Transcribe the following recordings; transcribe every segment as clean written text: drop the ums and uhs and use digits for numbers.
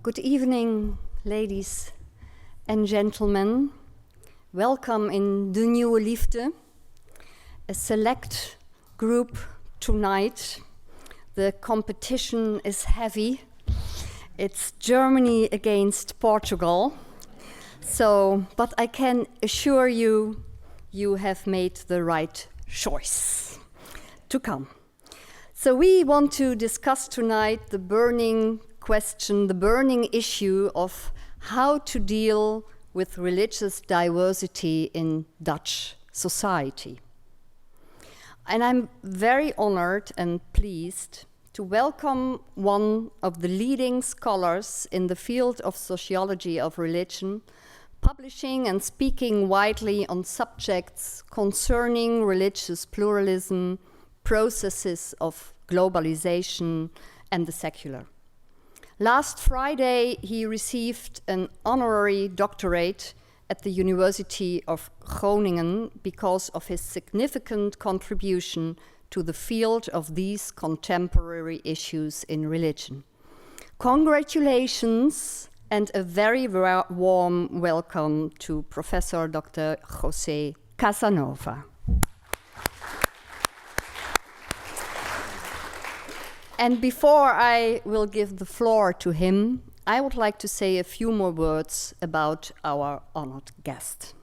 Good evening, ladies and gentlemen. Welcome in De Nieuwe Liefde, a select group tonight. The competition is heavy. It's Germany against Portugal. But I can assure you, you have made the right choice to come. So we want to discuss tonight the burning question, the burning issue of how to deal with religious diversity in Dutch society. And I'm very honored and pleased to welcome one of the leading scholars in the field of sociology of religion, publishing and speaking widely on subjects concerning religious pluralism, processes of globalization, and the secular. Last Friday, he received an honorary doctorate at the University of Groningen because of his significant contribution to the field of these contemporary issues in religion. Congratulations and a very warm welcome to Professor Dr. José Casanova. And before I will give the floor to him, I would like to say a few more words about our honored guest.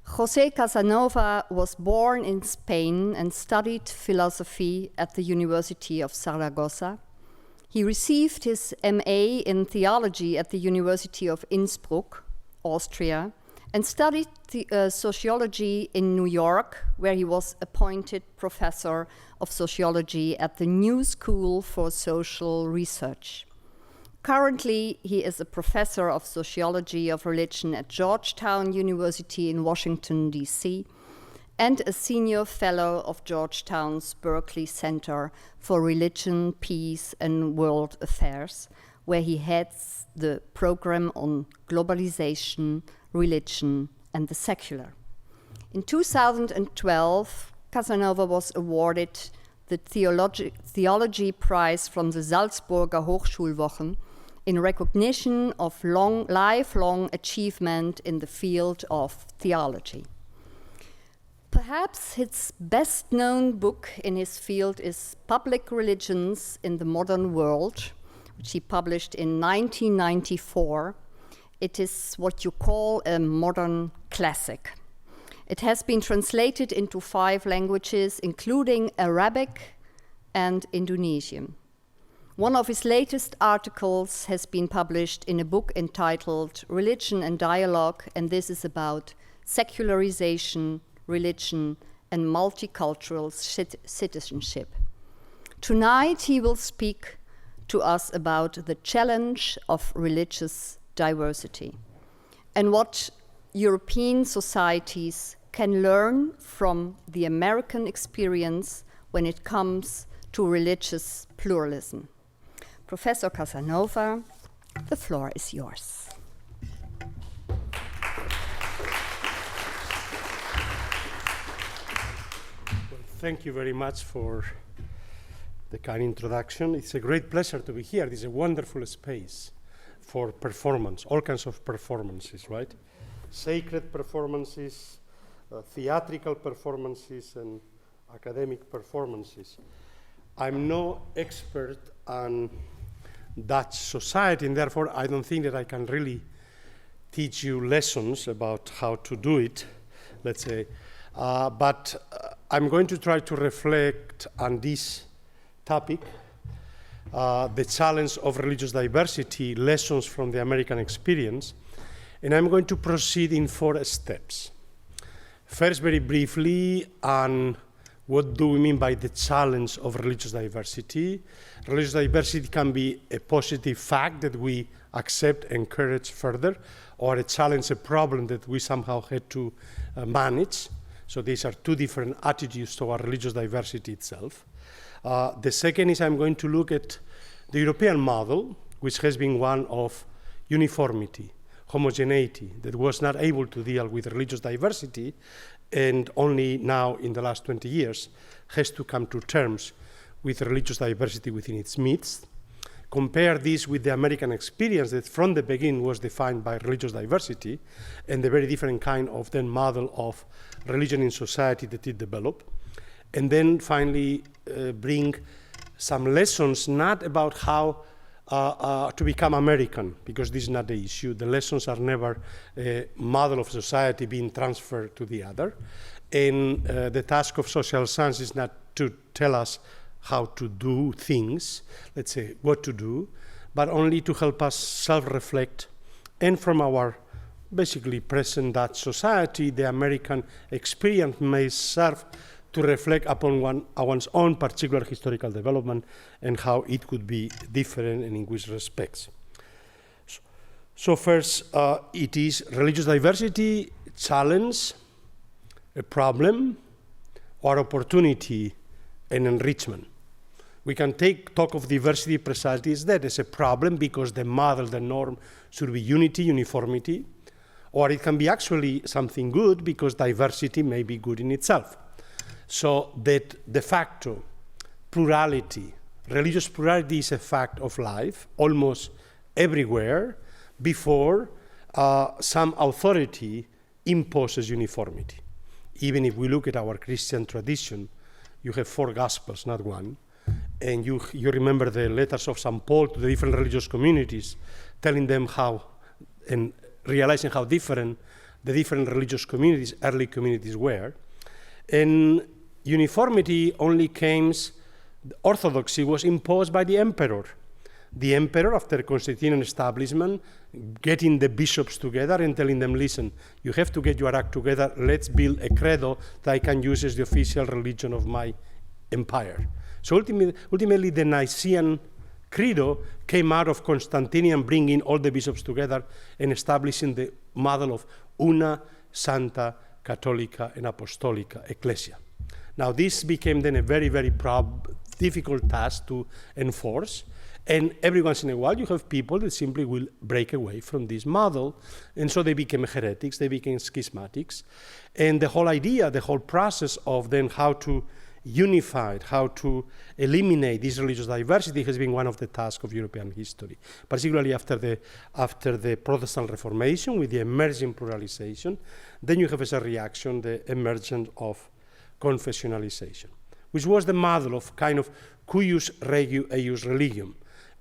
José Casanova was born in Spain and studied philosophy at the University of Zaragoza. He received his MA in theology at the University of Innsbruck, Austria, and studied sociology in New York, where he was appointed professor of sociology at the New School for Social Research. Currently, he is a professor of sociology of religion at Georgetown University in Washington, D.C., and a senior fellow of Georgetown's Berkeley Center for Religion, Peace, and World Affairs, where he heads the program on globalization, religion, and the secular. In 2012, Casanova was awarded the Theology Prize from the Salzburger Hochschulwochen in recognition of lifelong achievement in the field of theology. Perhaps his best-known book in his field is Public Religions in the Modern World, which he published in 1994. It is what you call a modern classic. It has been translated into 5 languages, including Arabic and Indonesian. One of his latest articles has been published in a book entitled Religion and Dialogue, and this is about secularization, religion, and multicultural citizenship. Tonight, he will speak to us about the challenge of religious diversity and what European societies can learn from the American experience when it comes to religious pluralism. Professor Casanova, the floor is yours. Well, thank you very much for the kind introduction. It's a great pleasure to be here. This is a wonderful space for performance, all kinds of performances, right? Sacred performances, theatrical performances, and academic performances. I'm no expert on Dutch society, and therefore I don't think that I can really teach you lessons about how to do it, let's say. But I'm going to try to reflect on this topic, the challenge of religious diversity, lessons from the American experience, and I'm going to proceed in 4 steps. First, very briefly, on what do we mean by the challenge of religious diversity. Religious diversity can be a positive fact that we accept, encourage further, or a challenge, a problem that we somehow had to manage. So these are 2 different attitudes toward religious diversity itself. The second is I'm going to look at the European model, which has been one of uniformity, homogeneity, that was not able to deal with religious diversity, and only now in the last 20 years has to come to terms with religious diversity within its midst. compare this with the American experience that from the beginning was defined by religious diversity and the very different kind of then model of religion in society that it developed. And then finally bring some lessons, not about how to become American, because this is not the issue. The lessons are never a model of society being transferred to the other. And the task of social science is not to tell us how to do things, let's say what to do, but only to help us self-reflect. And from our basically present Dutch society, the American experience may serve to reflect upon one's own particular historical development and how it could be different and in which respects. So first, it is religious diversity, challenge, a problem, or opportunity and enrichment. We can talk of diversity precisely as that, as a problem because the model, the norm should be unity, uniformity, or it can be actually something good because diversity may be good in itself. So that de facto plurality, religious plurality is a fact of life almost everywhere before some authority imposes uniformity. Even if we look at our Christian tradition, you have 4 Gospels, not one. And you remember the letters of St. Paul to the different religious communities, telling them how, and realizing how different the different religious communities, early communities were. And uniformity only came, orthodoxy was imposed by the emperor. The emperor, after Constantinian establishment, getting the bishops together and telling them, listen, you have to get your act together, let's build a credo that I can use as the official religion of my empire. So ultimately the Nicene Credo came out of Constantinian bringing all the bishops together and establishing the model of una santa catholica and apostolica ecclesia. Now this became then a very, very difficult task to enforce, and every once in a while you have people that simply will break away from this model, and so they became heretics, they became schismatics, and the whole idea, the whole process of then how to unify, how to eliminate this religious diversity has been one of the tasks of European history, particularly after the Protestant Reformation with the emerging pluralization. Then you have as a reaction the emergence of confessionalization, which was the model of kind of cuius regio eius religium,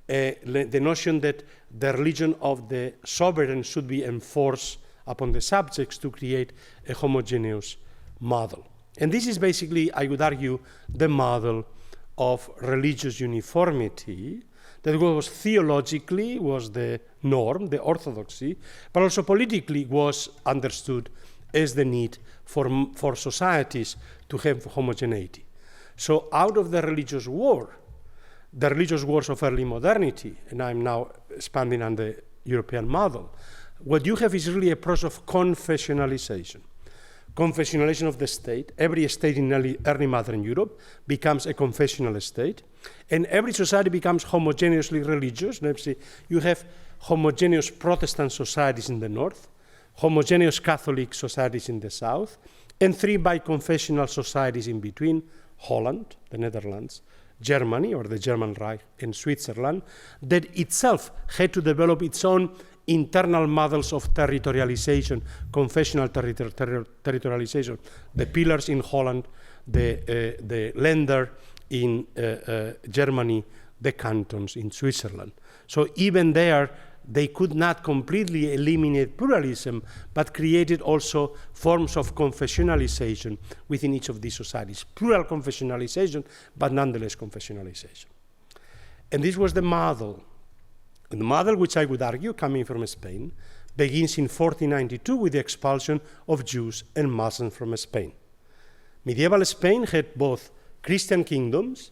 the notion that the religion of the sovereign should be enforced upon the subjects to create a homogeneous model. And this is basically, I would argue, the model of religious uniformity that was theologically was the norm, the orthodoxy, but also politically was understood as the need for societies to have homogeneity. So out of the religious wars of early modernity, and I'm now expanding on the European model, what you have is really a process of confessionalization. Confessionalization of the state. Every state in early modern Europe becomes a confessional state, and every society becomes homogeneously religious. Let's see, you have homogeneous Protestant societies in the north, homogeneous Catholic societies in the south, and 3 biconfessional societies in between, Holland, the Netherlands, Germany, or the German Reich, and Switzerland, that itself had to develop its own internal models of territorialization, confessional territorialization, the pillars in Holland, the Länder in Germany, the cantons in Switzerland. So even there, they could not completely eliminate pluralism, but created also forms of confessionalization within each of these societies. Plural confessionalization, but nonetheless confessionalization. And this was the model. And the model, which I would argue, coming from Spain, begins in 1492 with the expulsion of Jews and Muslims from Spain. Medieval Spain had both Christian kingdoms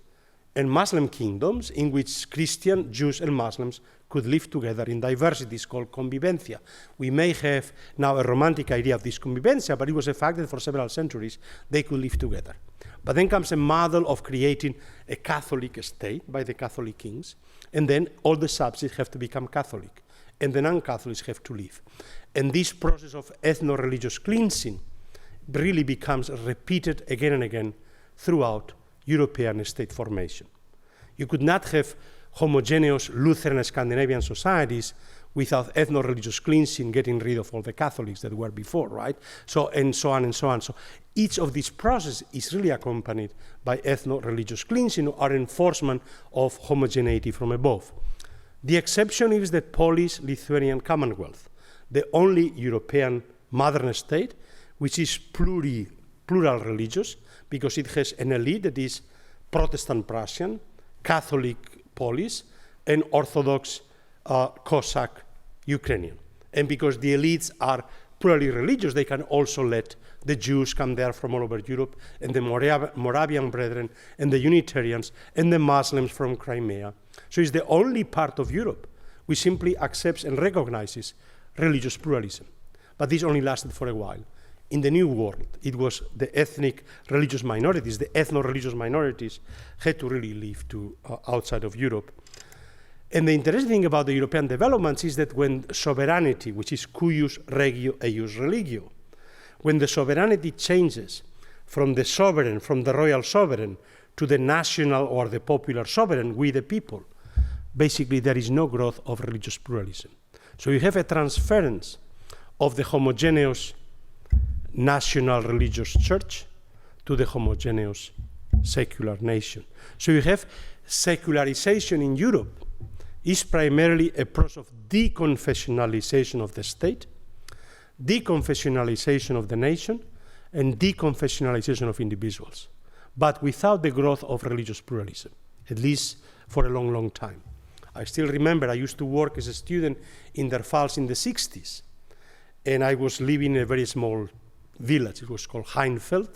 and Muslim kingdoms in which Christian, Jews, and Muslims could live together in diversity. It's called convivencia. We may have now a romantic idea of this convivencia, but it was a fact that for several centuries they could live together. But then comes a model of creating a Catholic state by the Catholic kings, and then all the subjects have to become Catholic, and the non-Catholics have to leave. And this process of ethno-religious cleansing really becomes repeated again and again throughout European state formation. You could not have homogeneous Lutheran Scandinavian societies without ethno-religious cleansing, getting rid of all the Catholics that were before, right? So, and so on and so on. So each of these processes is really accompanied by ethno-religious cleansing or enforcement of homogeneity from above. The exception is the Polish-Lithuanian Commonwealth, the only European modern state which is plural religious, because it has an elite that is Protestant Prussian, Catholic Polish, and Orthodox Cossack Ukrainian. And because the elites are plurally religious, they can also let the Jews come there from all over Europe, and the Moravian Brethren, and the Unitarians, and the Muslims from Crimea. So it's the only part of Europe which simply accepts and recognizes religious pluralism. But this only lasted for a while. In the New World, it was the ethnic religious minorities, the ethno-religious minorities, had to really leave to outside of Europe. And the interesting thing about the European developments is that when sovereignty, which is cuius regio eius religio, when the sovereignty changes from the sovereign, from the royal sovereign, to the national or the popular sovereign, we the people, basically there is no growth of religious pluralism. So you have a transference of the homogeneous national religious church to the homogeneous secular nation. So you have secularization in Europe is primarily a process of deconfessionalization of the state, deconfessionalization of the nation, and deconfessionalization of individuals, but without the growth of religious pluralism, at least for a long, long time. I still remember I used to work as a student in Der Pfalz in the 60s, and I was living in a very small village. It was called Heinfeld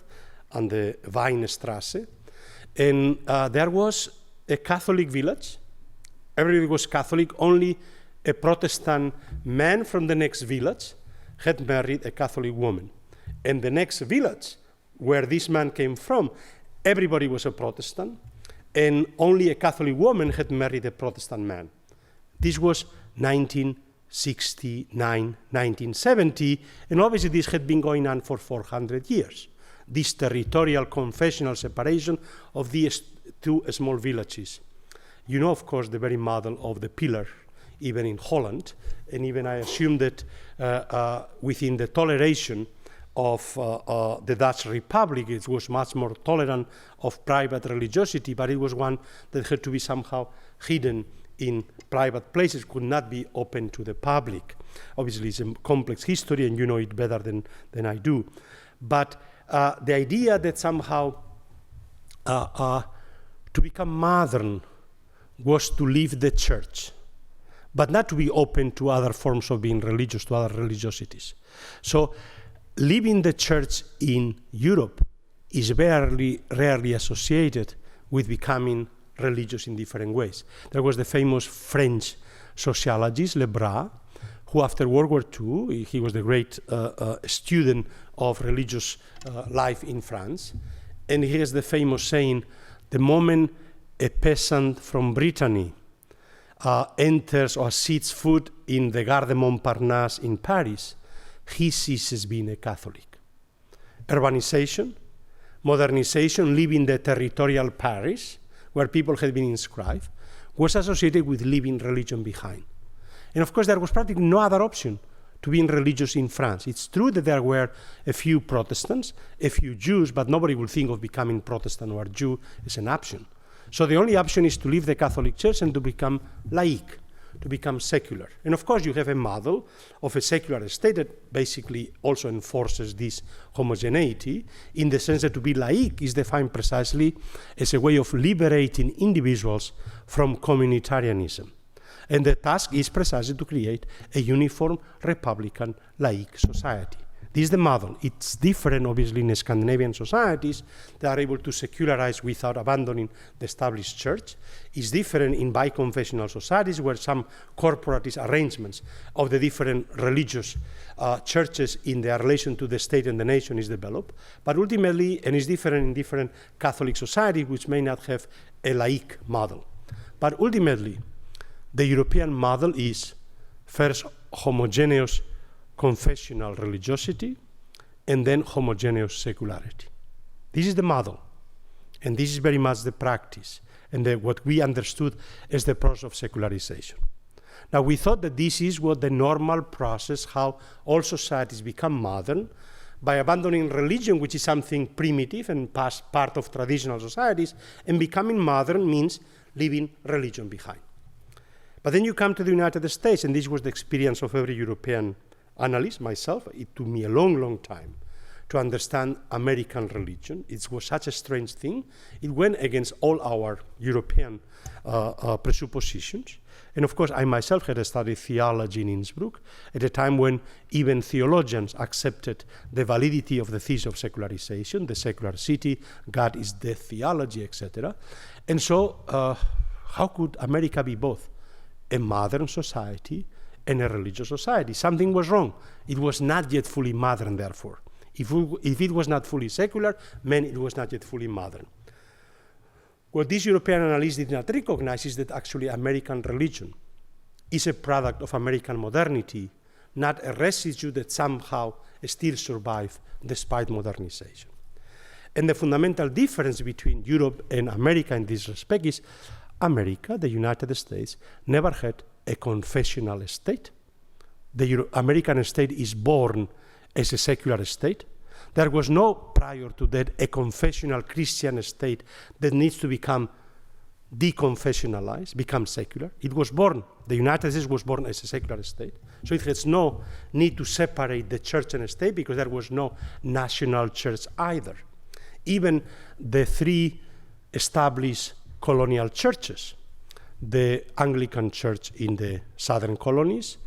on the Weinstrasse. And there was a Catholic village. Everybody was Catholic. Only a Protestant man from the next village had married a Catholic woman. And the next village, where this man came from, everybody was a Protestant, and only a Catholic woman had married a Protestant man. This was 1969, 1970, and obviously this had been going on for 400 years. This territorial confessional separation of these two small villages. You know, of course, the very model of the pillar, even in Holland, and even I assume that within the toleration of the Dutch Republic, it was much more tolerant of private religiosity, but it was one that had to be somehow hidden in private places, could not be open to the public. Obviously, it's a complex history, and you know it better than I do. But the idea that somehow to become modern was to leave the church, but not to be open to other forms of being religious, to other religiosities. So leaving the church in Europe is very rarely associated with becoming religious in different ways. There was the famous French sociologist, Lebras, who after World War II, he was the great student of religious life in France, and he has the famous saying, the moment a peasant from Brittany enters or sets foot in the Gare de Montparnasse in Paris, he ceases being a Catholic. Urbanization, modernization, leaving the territorial Paris, where people had been inscribed, was associated with leaving religion behind. And of course, there was practically no other option to being religious in France. It's true that there were a few Protestants, a few Jews, but nobody would think of becoming Protestant or Jew as an option. So the only option is to leave the Catholic Church and to become laïc, to become secular. And of course, you have a model of a secular state that basically also enforces this homogeneity, in the sense that to be laïc is defined precisely as a way of liberating individuals from communitarianism. And the task is precisely to create a uniform republican laïc society. This is the model. It's different, obviously, in Scandinavian societies that are able to secularize without abandoning the established church. It's different in biconfessional societies where some corporatist arrangements of the different religious churches in their relation to the state and the nation is developed. But ultimately, and it's different in different Catholic societies which may not have a laïc model. But ultimately, the European model is first homogeneous confessional religiosity, and then homogeneous secularity. This is the model, and this is very much the practice. and what we understood as the process of secularization. Now, we thought that this is what the normal process, how all societies become modern, by abandoning religion, which is something primitive and part of traditional societies, and becoming modern means leaving religion behind. But then you come to the United States, and this was the experience of every European analyst, myself. It took me a long, long time to understand American religion. It was such a strange thing. It went against all our European presuppositions. And of course, I myself had studied theology in Innsbruck at a time when even theologians accepted the validity of the thesis of secularization, the secular city, God is death theology, etc. And so, how could America be both a modern society and a religious society? Something was wrong. It was not yet fully modern, therefore. If it was not fully secular, meant it was not yet fully modern. What these European analysts did not recognize is that actually American religion is a product of American modernity, not a residue that somehow still survives despite modernization. And the fundamental difference between Europe and America in this respect is America, the United States, never had a confessional state. The American state is born as a secular state. There was no, prior to that, a confessional Christian state that needs to become deconfessionalized, become secular. It was born, the United States was born as a secular state. So it has no need to separate the church and state because there was no national church either. Even the three established colonial churches, the Anglican Church in the southern colonies,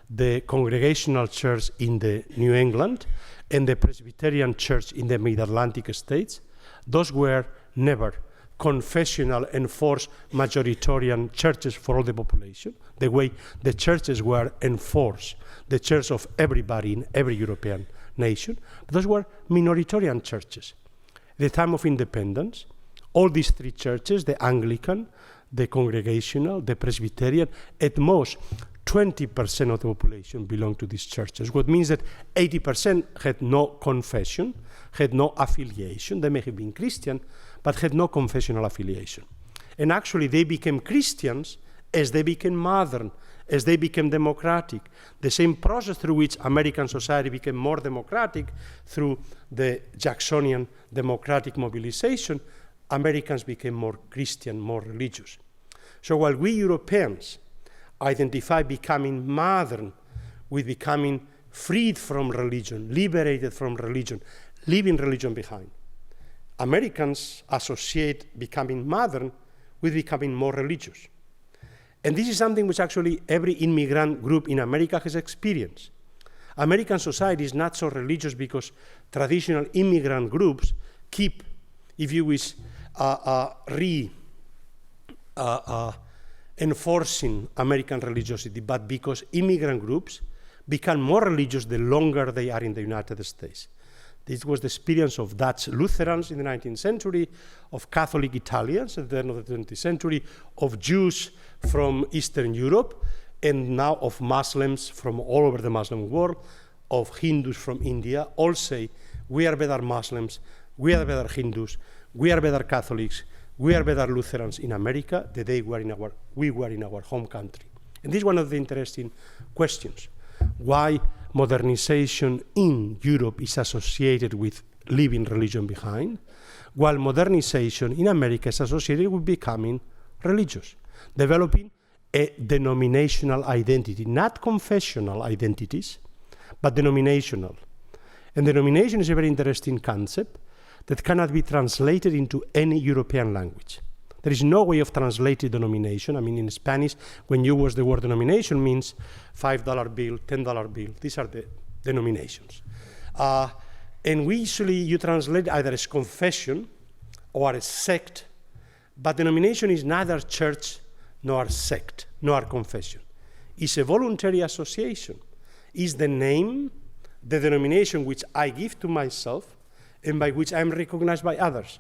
the Congregational Church in the New England, and the Presbyterian Church in the Mid-Atlantic states, those were never confessional enforced majoritarian churches for all the population, the way the churches were enforced, the church of everybody in every European nation. But those were minoritarian churches. At the time of independence, all these three churches, the Anglican, the Congregational, the Presbyterian, at most 20% of the population belonged to these churches, what means that 80% had no confession, had no affiliation. They may have been Christian, but had no confessional affiliation. And actually, they became Christians as they became modern, as they became democratic. The same process through which American society became more democratic through the Jacksonian democratic mobilization, Americans became more Christian, more religious. So while we Europeans identify becoming modern with becoming freed from religion, liberated from religion, leaving religion behind, Americans associate becoming modern with becoming more religious. And this is something which actually every immigrant group in America has experienced. American society is not so religious because traditional immigrant groups keep, if you wish, enforcing American religiosity, but because immigrant groups become more religious the longer they are in the United States. This was the experience of Dutch Lutherans in the 19th century, of Catholic Italians at the end of the 20th century, of Jews from Eastern Europe, and now of Muslims from all over the Muslim world, of Hindus from India. All say, we are better Muslims, we are better Hindus, we are better Catholics, we are better Lutherans in America than we were in our home country. And this is one of the interesting questions. Why modernization in Europe is associated with leaving religion behind, while modernization in America is associated with becoming religious, developing a denominational identity, not confessional identities, but denominational. And denomination is a very interesting concept that cannot be translated into any European language. There is no way of translating denomination. I mean, in Spanish, when you use the word denomination, means $5 bill, $10 bill. These are the denominations. And we usually, you translate either as confession or as sect, but denomination is neither church nor sect, nor confession. It's a voluntary association. It's the name, the denomination which I give to myself, and by which I'm recognized by others.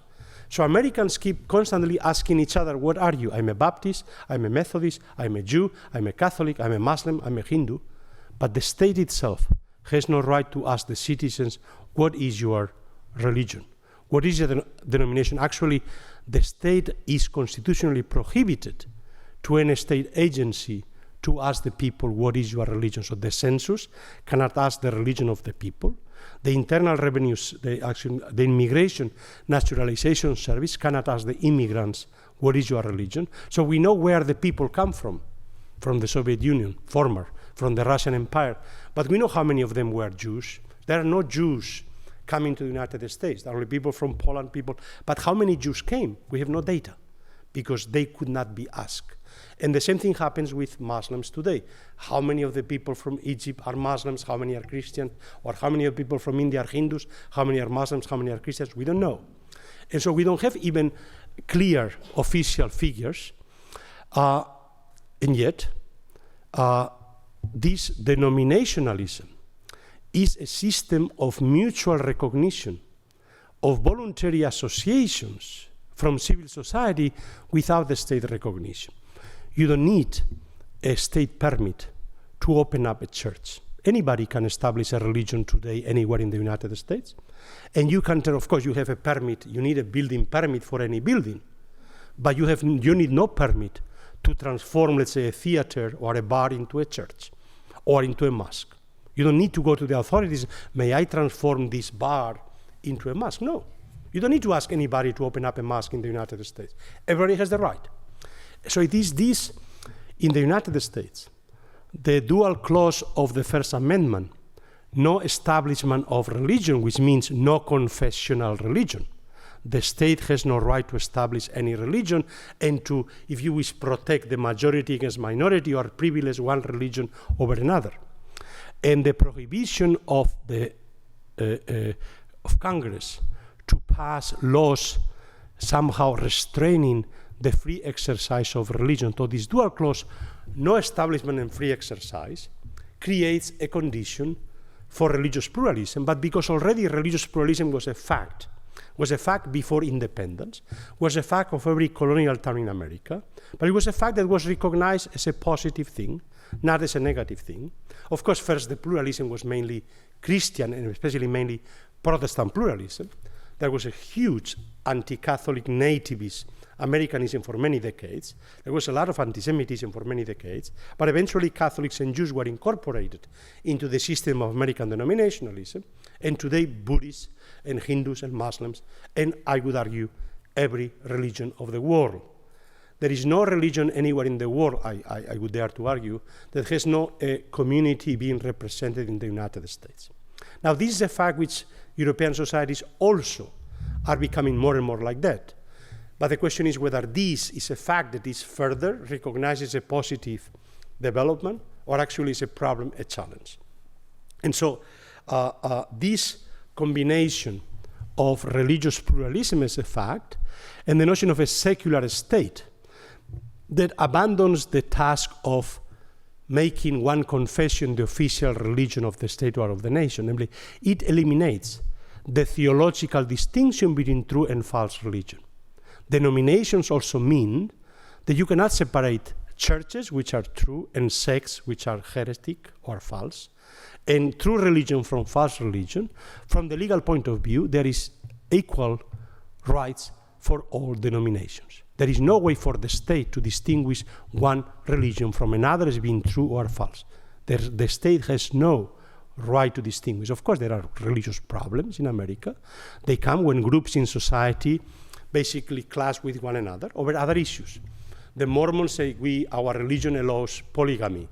So Americans keep constantly asking each other, what are you? I'm a Baptist, I'm a Methodist, I'm a Jew, I'm a Catholic, I'm a Muslim, I'm a Hindu. But the state itself has no right to ask the citizens, what is your religion? What is your denomination? Actually, the state is constitutionally prohibited to any state agency to ask the people what is your religion. So the census cannot ask the religion of the people. The Internal Revenues, the Immigration Naturalization Service cannot ask the immigrants what is your religion. So we know where the people come from the Soviet Union, from the Russian Empire. But we know how many of them were Jews. There are no Jews coming to the United States. There are only people from Poland, But how many Jews came? We have no data because they could not be asked. And the same thing happens with Muslims today. How many of the people from Egypt are Muslims? How many are Christian? Or how many of the people from India are Hindus? How many are Muslims? How many are Christians? We don't know. And so we don't have even clear official figures. And yet, this denominationalism is a system of mutual recognition, of voluntary associations from civil society without the state recognition. You don't need a state permit to open up a church. Anybody can establish a religion today anywhere in the United States. And you can, of course, you have a permit, you need a building permit for any building, but you need no permit to transform, let's say, a theater or a bar into a church or into a mosque. You don't need to go to the authorities, may I transform this bar into a mosque? No. You don't need to ask anybody to open up a mosque in the United States. Everybody has the right. So it is this, in the United States, the dual clause of the First Amendment, no establishment of religion, which means no confessional religion. The state has no right to establish any religion and to, if you wish, protect the majority against minority or privilege one religion over another. And the prohibition of Congress to pass laws somehow restraining the free exercise of religion. So this dual clause, no establishment and free exercise, creates a condition for religious pluralism, but because already religious pluralism was a fact before independence, was a fact of every colonial town in America, but it was a fact that was recognized as a positive thing, not as a negative thing. Of course, first the pluralism was mainly Christian and especially mainly Protestant pluralism. There was a huge anti-Catholic nativist Americanism for many decades. There was a lot of anti-Semitism for many decades, but eventually Catholics and Jews were incorporated into the system of American denominationalism, and today Buddhists and Hindus and Muslims, and I would argue every religion of the world. There is no religion anywhere in the world, I would dare to argue, that has no community being represented in the United States. Now, this is a fact which European societies also are becoming more and more like that. But the question is whether this is a fact that is further recognized as a positive development or actually is a problem, a challenge. And so this combination of religious pluralism as a fact and the notion of a secular state that abandons the task of making one confession the official religion of the state or of the nation, namely, it eliminates the theological distinction between true and false religion. Denominations also mean that you cannot separate churches, which are true, and sects, which are heretic or false, and true religion from false religion. From the legal point of view, there is equal rights for all denominations. There is no way for the state to distinguish one religion from another as being true or false. The state has no right to distinguish. Of course, there are religious problems in America. They come when groups in society basically clash with one another over other issues. The Mormons say, our religion allows polygamy.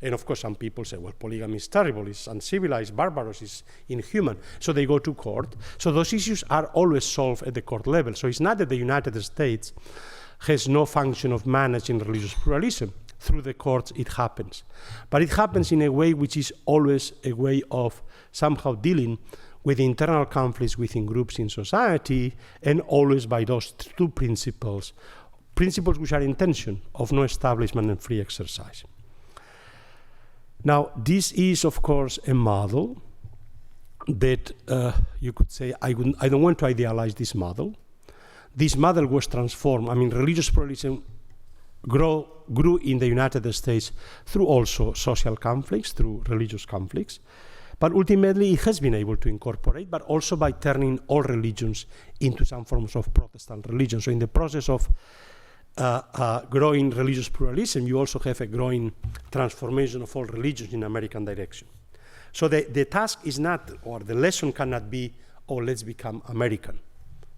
And of course, some people say, well, polygamy is terrible, it's uncivilized, barbarous, it's inhuman. So they go to court. So those issues are always solved at the court level. So it's not that the United States has no function of managing religious pluralism. Through the courts, it happens. But it happens in a way which is always a way of somehow dealing with internal conflicts within groups in society, and always by those two principles which are in tension of no establishment and free exercise. Now, this is, of course, a model that you could say, I don't want to idealize this model. This model was transformed. I mean, religious pluralism grew in the United States through also social conflicts, through religious conflicts. But ultimately, it has been able to incorporate, but also by turning all religions into some forms of Protestant religion. So in the process of growing religious pluralism, you also have a growing transformation of all religions in American direction. So the task is not, or the lesson cannot be, oh, let's become American.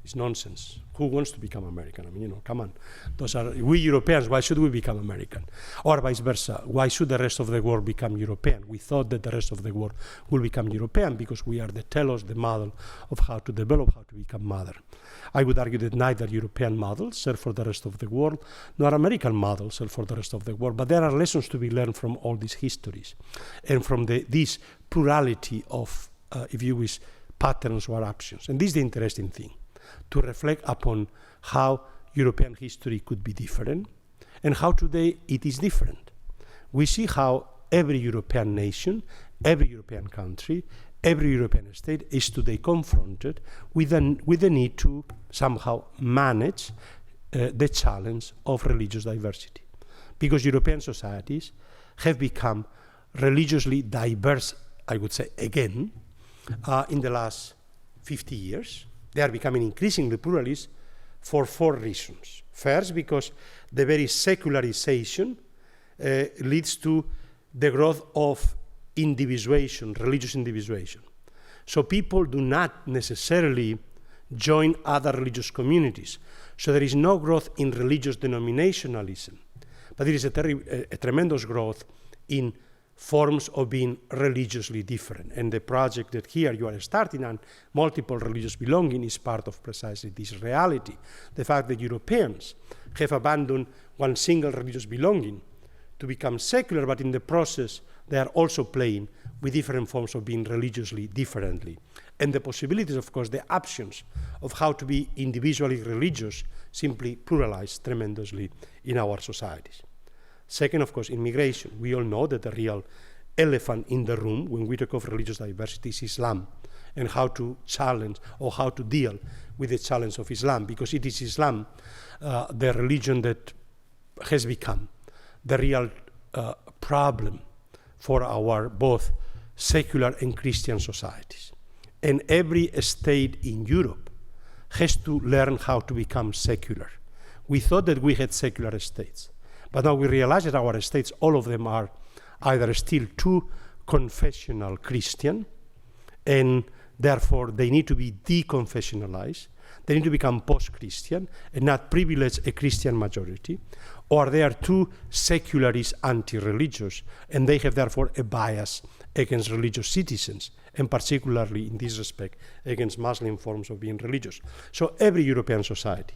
It's nonsense. Who wants to become American? I mean, come on. Those are, we Europeans, why should we become American? Or vice versa, why should the rest of the world become European? We thought that the rest of the world will become European because we are the telos, the model of how to develop, how to become mother. I would argue that neither European models serve for the rest of the world, nor American models serve for the rest of the world. But there are lessons to be learned from all these histories and from this plurality of, if you wish, patterns or options. And this is the interesting thing, to reflect upon how European history could be different and how today it is different. We see how every European nation, every European country, every European state is today confronted with the need to somehow manage the challenge of religious diversity. Because European societies have become religiously diverse, I would say again, in the last 50 years. They are becoming increasingly pluralist for 4 reasons. First, because the very secularization leads to the growth of individuation, religious individuation. So people do not necessarily join other religious communities. So there is no growth in religious denominationalism, but there is a tremendous growth in forms of being religiously different. And the project that here you are starting on, multiple religious belonging, is part of precisely this reality. The fact that Europeans have abandoned one single religious belonging to become secular, but in the process they are also playing with different forms of being religiously differently. And the possibilities, of course, the options of how to be individually religious simply pluralize tremendously in our societies. Second, of course, immigration. We all know that the real elephant in the room when we talk of religious diversity is Islam, and how to challenge or how to deal with the challenge of Islam, because it is Islam, the religion that has become the real problem for our both secular and Christian societies. And every state in Europe has to learn how to become secular. We thought that we had secular states. But now we realize that our states, all of them are either still too confessional Christian, and therefore they need to be deconfessionalized, they need to become post-Christian and not privilege a Christian majority, or they are too secularist anti-religious, and they have therefore a bias against religious citizens, and particularly in this respect against Muslim forms of being religious. So every European society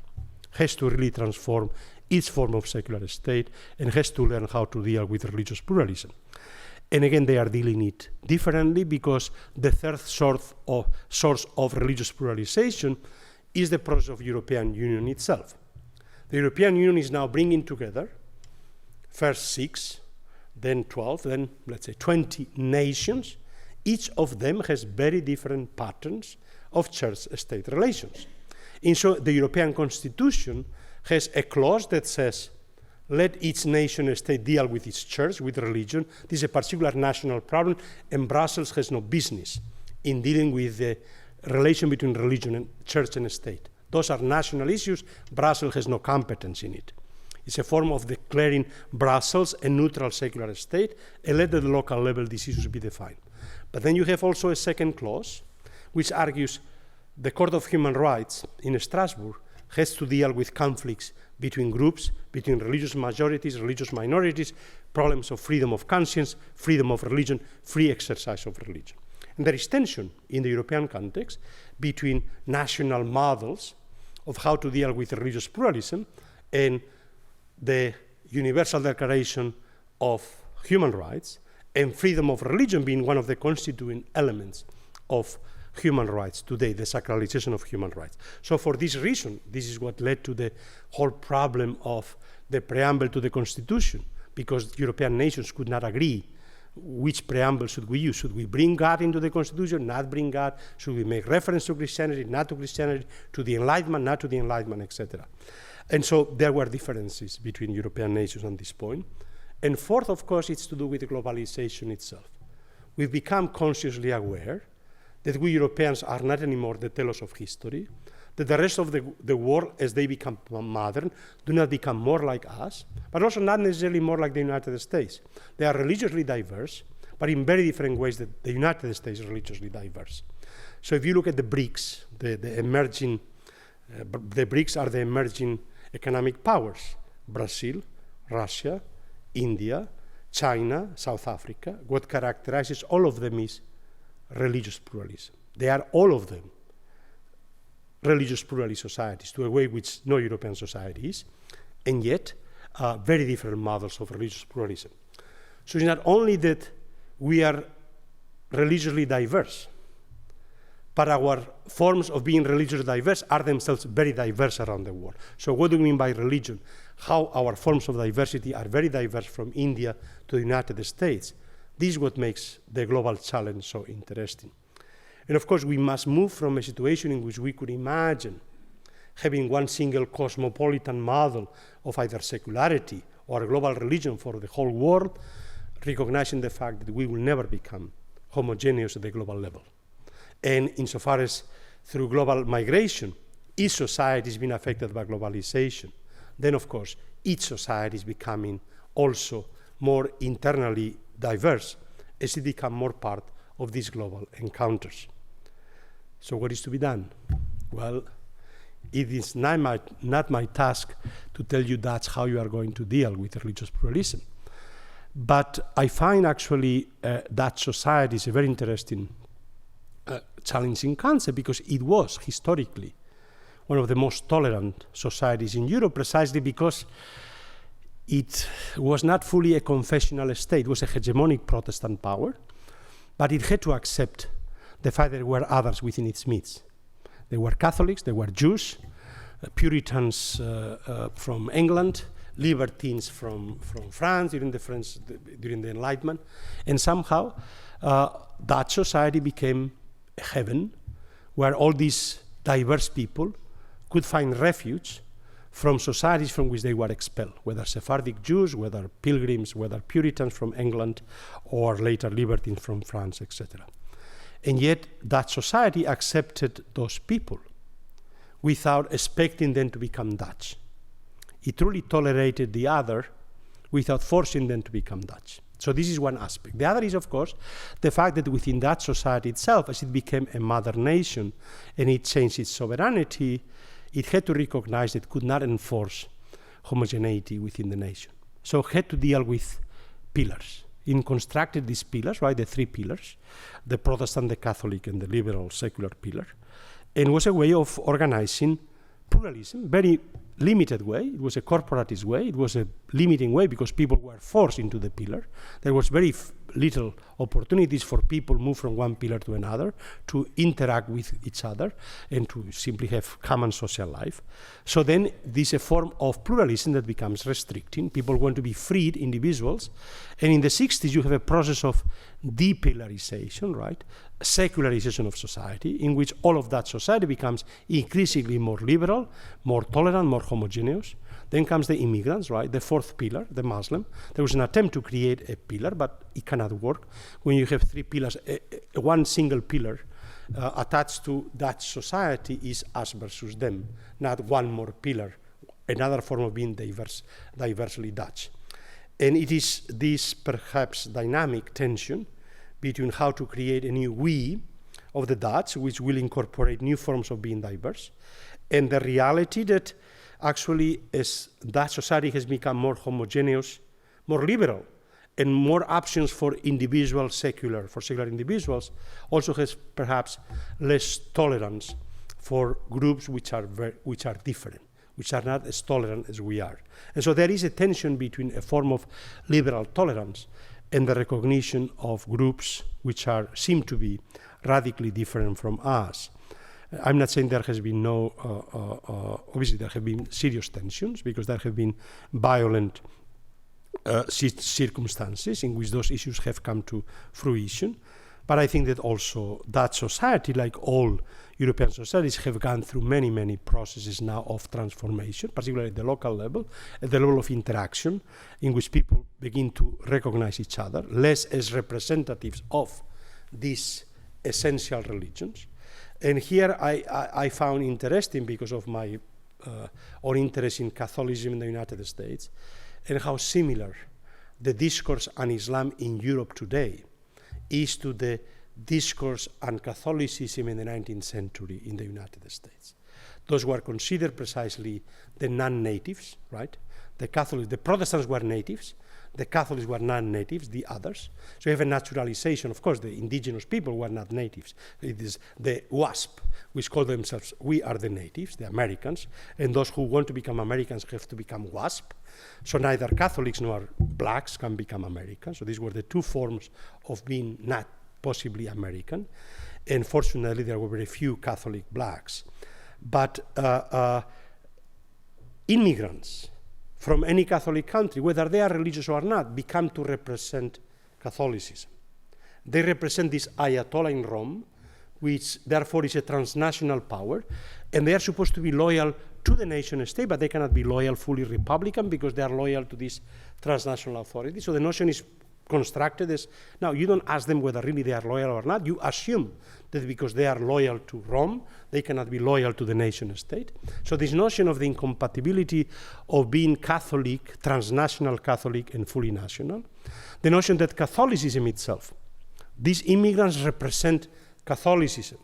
has to really transform its form of secular state and has to learn how to deal with religious pluralism. And again, they are dealing it differently because the third source of religious pluralization is the process of European Union itself. The European Union is now bringing together first 6, then 12, then let's say 20 nations. Each of them has very different patterns of church-state relations. And so the European Constitution has a clause that says, let each nation and state deal with its church, with religion. This is a particular national problem, and Brussels has no business in dealing with the relation between religion and church and state. Those are national issues. Brussels has no competence in it. It's a form of declaring Brussels a neutral secular state and let at the local level these issues be defined. But then you have also a second clause, which argues the Court of Human Rights in Strasbourg has to deal with conflicts between groups, between religious majorities, religious minorities, problems of freedom of conscience, freedom of religion, free exercise of religion. And there is tension in the European context between national models of how to deal with religious pluralism and the Universal Declaration of Human Rights, and freedom of religion being one of the constituent elements of human rights today, the sacralization of human rights. So for this reason, this is what led to the whole problem of the preamble to the Constitution, because European nations could not agree which preamble should we use. Should we bring God into the Constitution, not bring God? Should we make reference to Christianity, not to Christianity, to the Enlightenment, not to the Enlightenment, etc. And so there were differences between European nations on this point. And fourth, of course, it's to do with globalization itself. we've become consciously aware that we Europeans are not anymore the tellers of history, that the rest of the world, as they become modern, do not become more like us, but also not necessarily more like the United States. They are religiously diverse, but in very different ways that the United States is religiously diverse. So if you look at the BRICS, the BRICS are the emerging economic powers: Brazil, Russia, India, China, South Africa. What characterizes all of them is religious pluralism. They are all of them religious pluralist societies, to a way which no European society is, and yet very different models of religious pluralism. So it's not only that we are religiously diverse, but our forms of being religiously diverse are themselves very diverse around the world. So what do we mean by religion? How our forms of diversity are very diverse from India to the United States. This is what makes the global challenge so interesting. And of course, we must move from a situation in which we could imagine having one single cosmopolitan model of either secularity or a global religion for the whole world, recognizing the fact that we will never become homogeneous at the global level. And insofar as through global migration, each society is being affected by globalization, then of course, each society is becoming also more internally diverse as it becomes more part of these global encounters. So what is to be done? Well, it is not my task to tell you that's how you are going to deal with religious pluralism. But I find actually that society is a very interesting, challenging concept, because it was historically one of the most tolerant societies in Europe, precisely because it was not fully a confessional state. It was a hegemonic Protestant power, but it had to accept the fact that there were others within its midst. There were Catholics, there were Jews, Puritans from England, libertines from France during the Enlightenment, and somehow that society became a heaven where all these diverse people could find refuge from societies from which they were expelled, whether Sephardic Jews, whether pilgrims, whether Puritans from England, or later libertines from France, etc. And yet that society accepted those people without expecting them to become Dutch. It truly tolerated the other without forcing them to become Dutch. So this is one aspect. The other is, of course, the fact that within that society itself, as it became a mother nation and it changed its sovereignty, it had to recognize that it could not enforce homogeneity within the nation. So it had to deal with pillars. It constructed these pillars, right, the three pillars, the Protestant, the Catholic, and the liberal secular pillar, and was a way of organizing pluralism, very limited way. It was a corporatist way. It was a limiting way because people were forced into the pillar. There was very little opportunities for people move from one pillar to another, to interact with each other, and to simply have common social life. So then this is a form of pluralism that becomes restricting. People want to be freed individuals. And in the 60s, you have a process of depillarization, right? Secularization of society, in which all of that society becomes increasingly more liberal, more tolerant, more homogeneous. Then comes the immigrants, right? The fourth pillar, the Muslim. There was an attempt to create a pillar, but it cannot work. When you have three pillars, one single pillar attached to that society is us versus them, not one more pillar, another form of being diversely Dutch. And it is this perhaps dynamic tension between how to create a new we of the Dutch, which will incorporate new forms of being diverse, and the reality that actually as that society has become more homogeneous, more liberal, and more options for secular individuals, also has perhaps less tolerance for groups which are different, which are not as tolerant as we are. And so there is a tension between a form of liberal tolerance and the recognition of groups which seem to be radically different from us. I'm not saying there has been obviously there have been serious tensions, because there have been violent circumstances in which those issues have come to fruition. But I think that also that society, like all European societies, have gone through many, many processes now of transformation, particularly at the local level, at the level of interaction, in which people begin to recognize each other, less as representatives of these essential religions. And here I found interesting, because of my own interest in Catholicism in the United States, and how similar the discourse on Islam in Europe today is to the discourse on Catholicism in the 19th century in the United States. Those were considered precisely the non-natives, right? The Protestants were natives, the Catholics were non-natives, the others. So you have a naturalization. Of course, the indigenous people were not natives. It is the WASP, which call themselves, we are the natives, the Americans, and those who want to become Americans have to become WASP. So neither Catholics nor blacks can become Americans. So these were the two forms of being not possibly American. And fortunately, there were very few Catholic blacks. But immigrants from any Catholic country, whether they are religious or not, become to represent Catholicism. They represent this Ayatollah in Rome, which therefore is a transnational power, and they are supposed to be loyal to the nation state, but they cannot be loyal, fully Republican, because they are loyal to this transnational authority. So the notion is constructed as, now you don't ask them whether really they are loyal or not, you assume that because they are loyal to Rome, they cannot be loyal to the nation state. So this notion of the incompatibility of being Catholic, transnational Catholic, and fully national, the notion that Catholicism itself, these immigrants represent Catholicism,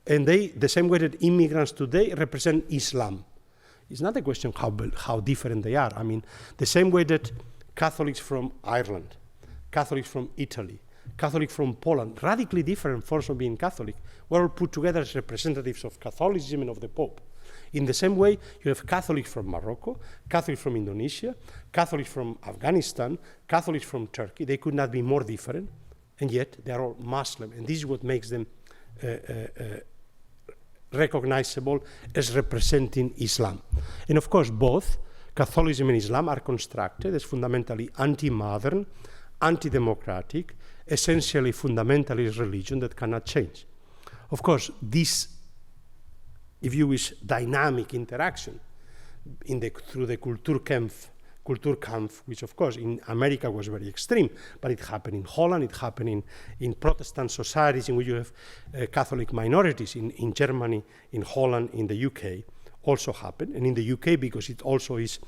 and they, the same way that immigrants today represent Islam. It's not a question how different they are. I mean, the same way that Catholics from Ireland, Catholics from Italy, Catholic from Poland, radically different forms of being Catholic, were all put together as representatives of Catholicism and of the Pope. In the same way, you have Catholics from Morocco, Catholics from Indonesia, Catholics from Afghanistan, Catholics from Turkey. They could not be more different, and yet they are all Muslim, and this is what makes them recognizable as representing Islam. And of course, both Catholicism and Islam are constructed as fundamentally anti-modern, anti-democratic, essentially fundamentalist religion that cannot change. Of course, this, if you wish, dynamic interaction through the Kulturkampf, which of course in America was very extreme, but it happened in Holland, it happened in Protestant societies in which you have Catholic minorities, in Germany, in Holland, in the UK, also happened. And in the UK, because it also is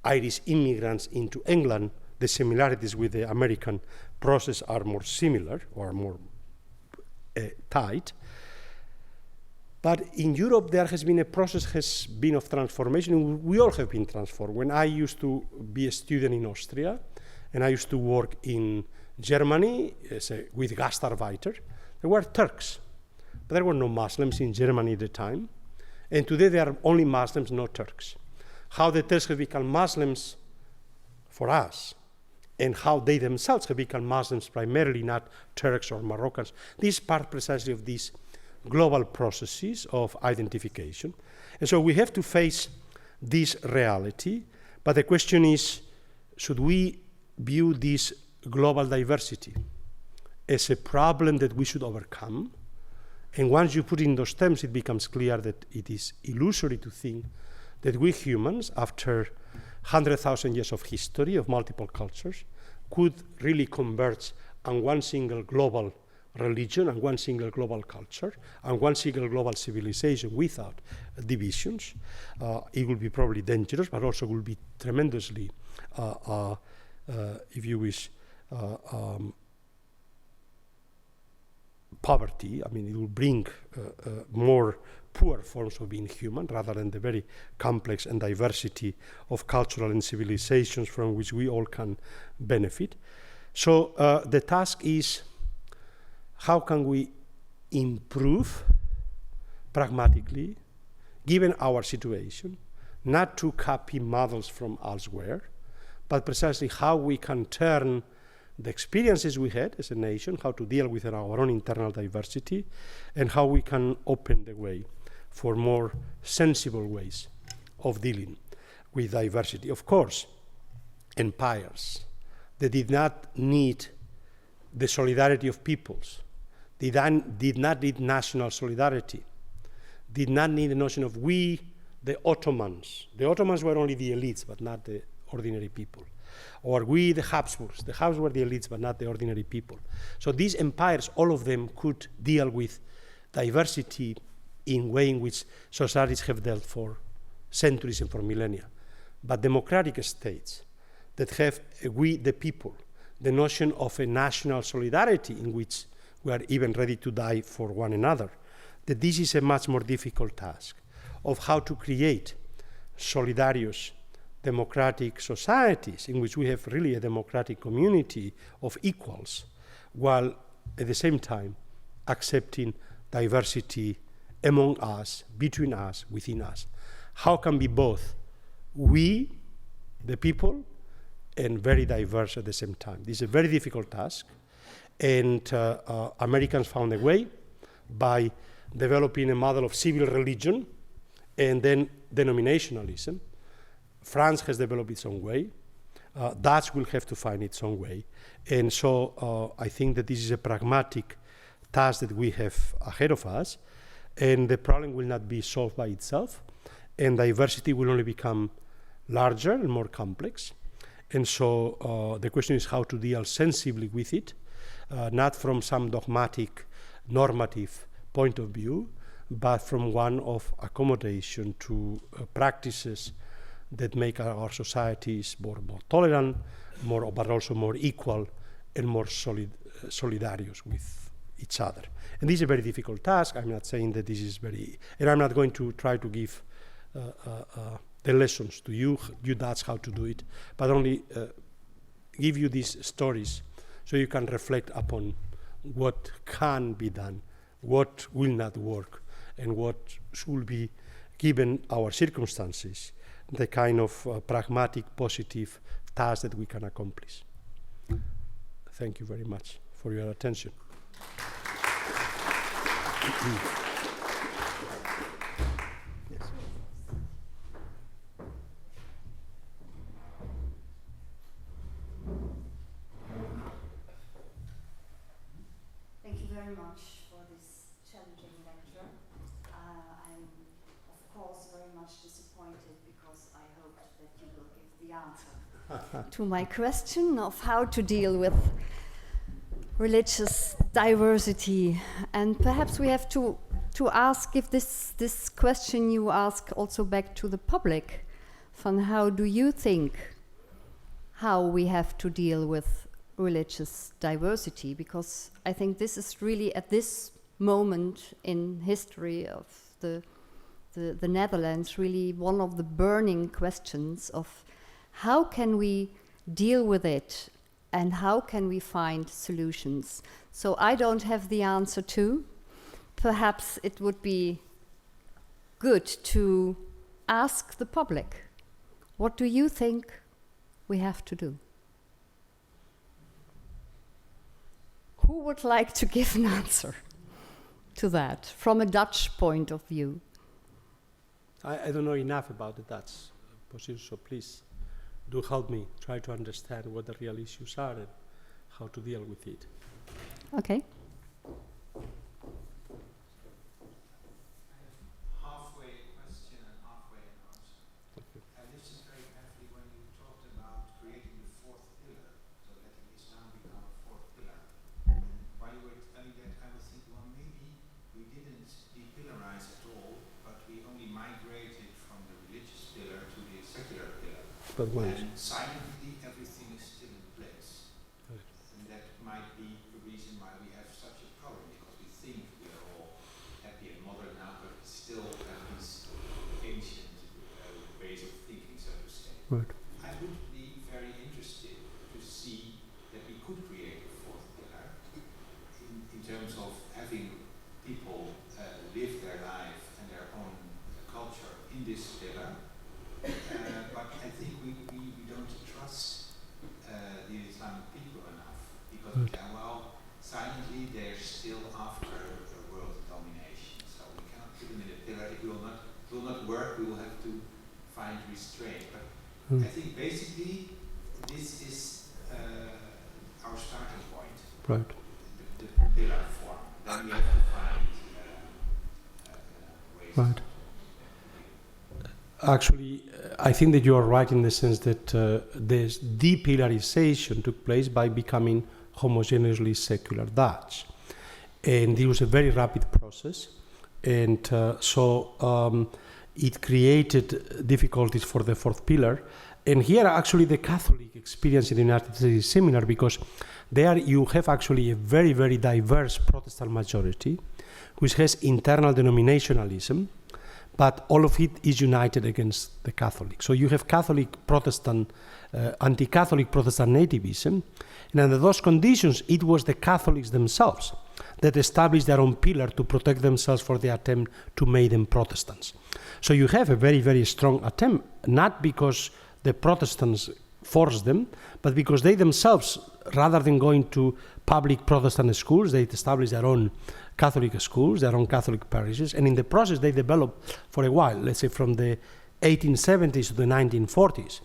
Irish immigrants into England, the similarities with the American process are more similar or more tight. But in Europe, there has been a process of transformation. We all have been transformed. When I used to be a student in Austria, and I used to work in Germany with Gastarbeiter, there were Turks, but there were no Muslims in Germany at the time. And today there are only Muslims, no Turks. How the Turks have become Muslims for us, and how they themselves have become Muslims, primarily not Turks or Moroccans. This is part precisely of these global processes of identification. And so we have to face this reality, but the question is, should we view this global diversity as a problem that we should overcome? And once you put in those terms, it becomes clear that it is illusory to think that we humans, after 100,000 years of history of multiple cultures, could really converge on one single global religion and one single global culture and one single global civilization without divisions. It will be probably dangerous, but also will be tremendously, if you wish, poverty. I mean, it will bring more poor forms of being human rather than the very complex and diversity of cultural and civilizations from which we all can benefit. So the task is, how can we improve pragmatically, given our situation, not to copy models from elsewhere, but precisely how we can turn the experiences we had as a nation, how to deal with our own internal diversity, and how we can open the way for more sensible ways of dealing with diversity. Of course, empires that did not need the solidarity of peoples did not need national solidarity, did not need the notion of we, the Ottomans. The Ottomans were only the elites, but not the ordinary people. Or we, the Habsburgs. The Habsburgs were the elites, but not the ordinary people. So these empires, all of them could deal with diversity in way in which societies have dealt for centuries and for millennia. But democratic states that have we, the people, the notion of a national solidarity in which we are even ready to die for one another, that this is a much more difficult task of how to create solidarious democratic societies in which we have really a democratic community of equals, while at the same time accepting diversity among us, between us, within us. How can be both we, the people, and very diverse at the same time? This is a very difficult task, and Americans found a way by developing a model of civil religion and then denominationalism. France has developed its own way. Dutch will have to find its own way. And so I think that this is a pragmatic task that we have ahead of us, and the problem will not be solved by itself, and diversity will only become larger and more complex. And so the question is how to deal sensibly with it, not from some dogmatic, normative point of view, but from one of accommodation to practices that make our societies more tolerant, but also more equal and more solidarious with each other. And this is a very difficult task. I'm not saying that this is very, and I'm not going to try to give the lessons to you Dutch how to do it, but only give you these stories so you can reflect upon what can be done, what will not work, and what should be, given our circumstances, the kind of pragmatic, positive task that we can accomplish. Thank you very much for your attention. Thank you very much for this challenging lecture. I'm, of course, very much disappointed because I hoped that you will give the answer to my question of how to deal with religious diversity. And perhaps we have to ask if this question you ask also back to the public, from how do you think how we have to deal with religious diversity? Because I think this is really at this moment in history of the Netherlands really one of the burning questions of how can we deal with it and how can we find solutions. So I don't have the answer to. Perhaps it would be good to ask the public, what do you think we have to do? Who would like to give an answer to that from a Dutch point of view? I don't know enough about the Dutch position, so please do help me try to understand what the real issues are and how to deal with it. Okay. Halfway question and halfway an answer. I listened very carefully when you talked about creating the fourth pillar, so letting Islam become a fourth pillar. And while you were telling that, I was thinking, well, maybe we didn't depillarize at all, but we only migrated from the religious pillar to the secular pillar. But And silently, everything is still in place. Right. And that might be the reason why we have such a problem, because we think we are all happy and modern now, but we still have these ancient ways of thinking, so to say. Right. I would be very interested to see that we could create a fourth pillar in terms of having people live their life and their own culture in this pillar. But I think we don't trust the Islamic people enough, because well, silently they're still after world domination. So we cannot put them in a pillar. It will not work. We will have to find restraint. But I think basically this is our starting point. Right. The pillar form. then we have to find ways. Right. Actually, I think that you are right in the sense that this depillarization took place by becoming homogeneously secular Dutch. And it was a very rapid process. And so it created difficulties for the fourth pillar. And here, actually, the Catholic experience in the United States is similar because there you have actually a very, very diverse Protestant majority which has internal denominationalism, but all of it is united against the Catholic. So you have Catholic Protestant, anti-Catholic Protestant nativism, and under those conditions, it was the Catholics themselves that established their own pillar to protect themselves for the attempt to make them Protestants. So you have a very, very strong attempt, not because the Protestants forced them, but because they themselves, rather than going to public Protestant schools, they established their own Catholic schools, their own Catholic parishes, and in the process they developed for a while, let's say from the 1870s to the 1940s,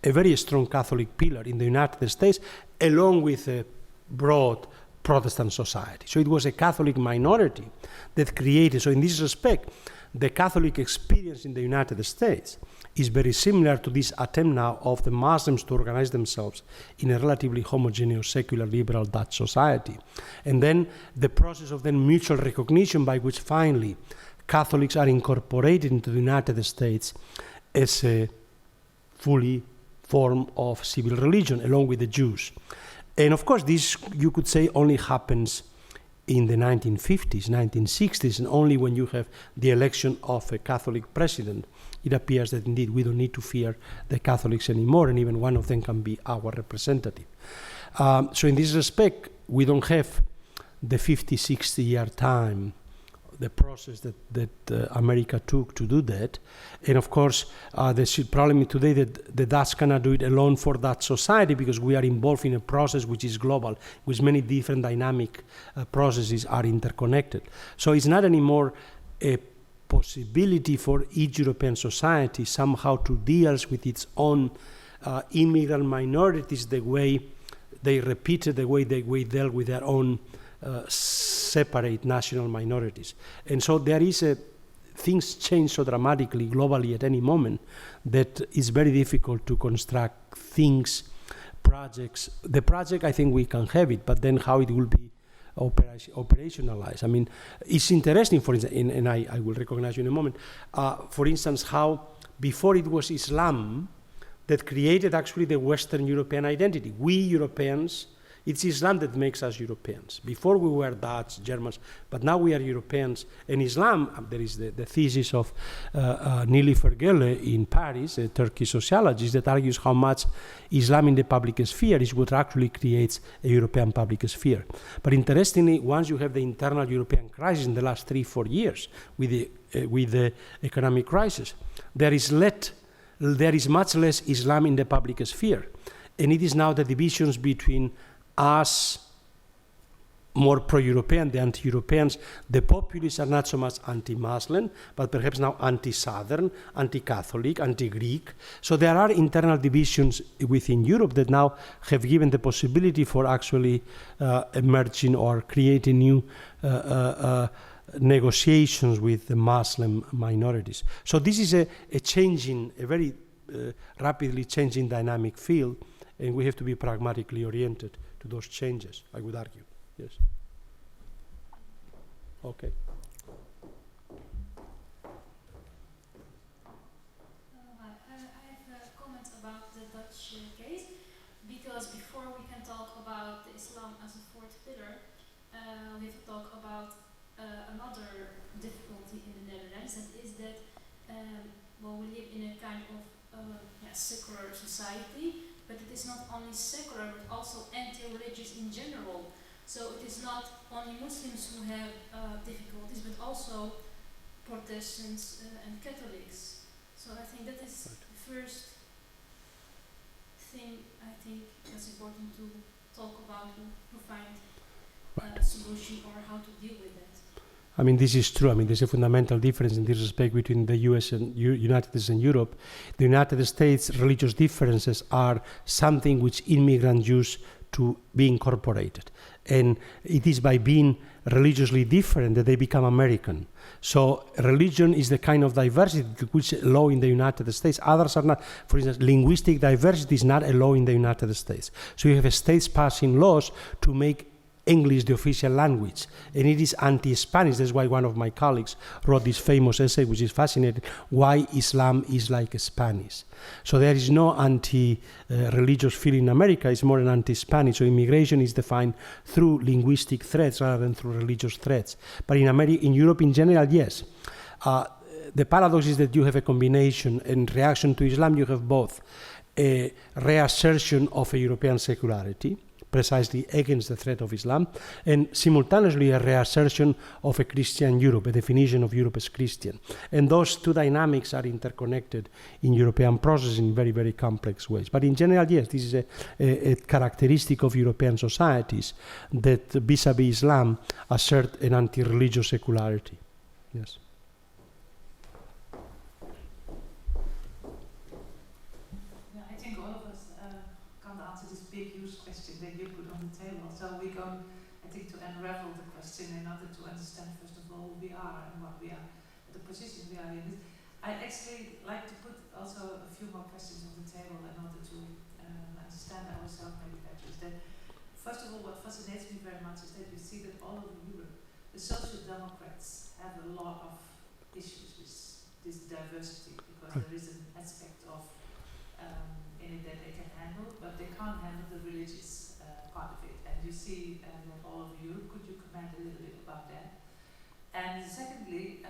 a very strong Catholic pillar in the United States, along with a broad Protestant society. So it was a Catholic minority that created, so in this respect, the Catholic experience in the United States is very similar to this attempt now of the Muslims to organize themselves in a relatively homogeneous, secular, liberal Dutch society. And then the process of then mutual recognition by which finally Catholics are incorporated into the United States as a fully form of civil religion, along with the Jews. And of course, this, you could say, only happens in the 1950s, 1960s, and only when you have the election of a Catholic president, it appears that indeed we don't need to fear the Catholics anymore, and even one of them can be our representative. So in this respect, we don't have the 50, 60 year time, the process that America took to do that. And of course, the problem today that the Dutch cannot do it alone for that society because we are involved in a process which is global, which many different dynamic processes are interconnected. So it's not anymore a possibility for each European society somehow to deal with its own immigrant minorities the way they repeated, the way they dealt with their own separate national minorities. And so there is things change so dramatically globally at any moment that it's very difficult to construct things, projects. The project, I think we can have it, but then how it will be operationalized. I mean, it's interesting, for instance, and I will recognize you in a moment, for instance, how before it was Islam that created actually the Western European identity. We Europeans, it's Islam that makes us Europeans. Before we were Dutch, Germans, but now we are Europeans. And Islam, there is the thesis of Nili Fergele in Paris, a Turkish sociologist, that argues how much Islam in the public sphere is what actually creates a European public sphere. But interestingly, once you have the internal European crisis in the last 3-4 years with the economic crisis, there is much less Islam in the public sphere. And it is now the divisions between us, more pro-European, the anti-Europeans. The populists are not so much anti-Muslim, but perhaps now anti-Southern, anti-Catholic, anti-Greek. So there are internal divisions within Europe that now have given the possibility for actually emerging or creating new negotiations with the Muslim minorities. So this is a very rapidly changing dynamic field, and we have to be pragmatically oriented to those changes, I would argue. Yes. Okay. I have a comment about the Dutch case, because before we can talk about Islam as a fourth pillar, we have to talk about another difficulty in the Netherlands, and is that we live in a kind of secular society, but it is not only secular but also anti-religious in general. So it is not only Muslims who have difficulties, but also Protestants and Catholics. So I think that is the first thing I think that's important to talk about, to find a solution or how to deal with that. I mean, this is true. I mean, there's a fundamental difference in this respect between the US and United States and Europe. The United States, religious differences are something which immigrants use to be incorporated. And it is by being religiously different that they become American. So religion is the kind of diversity which is law in the United States. Others are not. For instance, linguistic diversity is not a law in the United States. So you have states passing laws to make English the official language, and it is anti-Spanish. That's why one of my colleagues wrote this famous essay, which is fascinating, Why Islam is Like Spanish. So there is no anti-religious feeling in America, it's more an anti-Spanish. So immigration is defined through linguistic threats rather than through religious threats. But in Europe in general, yes. The paradox is that you have a combination. In reaction to Islam, you have both a reassertion of a European secularity, precisely against the threat of Islam, and simultaneously a reassertion of a Christian Europe, a definition of Europe as Christian. And those two dynamics are interconnected in European process in very, very complex ways. But in general, yes, this is a characteristic of European societies that vis-a-vis Islam assert an anti-religious secularity. Yes. So we're going, I think, to unravel the question in order to understand, first of all, who we are and what we are, the position we are in. I actually like to put also a few more questions on the table in order to understand ourselves maybe better. Is that, first of all, what fascinates me very much is that you see that all over Europe, the social democrats have a lot of issues with this diversity, because there is an aspect of in it that they can handle, but they can't handle the religious part of it. And you see that all over Europe. Could you comment a little bit about that? And secondly,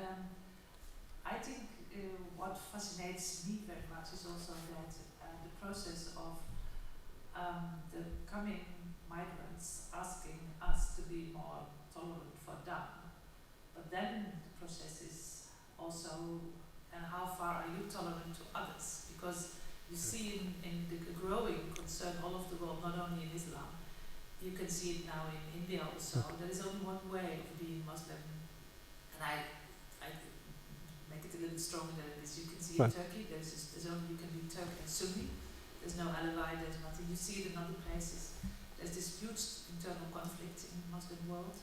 I think what fascinates me very much is also that the process of the coming migrants asking us to be more tolerant for them. But then the process is also, and how far are you tolerant to others? Because you see in the growing concern all over the world, not only in Islam, you can see it now in India also. There is only one way of being Muslim, and I make it a little stronger than it is. You can see in Turkey, there's only you can be Turk and Sunni. There's no ally, there's nothing. You see it in other places. There's this huge internal conflict in the Muslim world.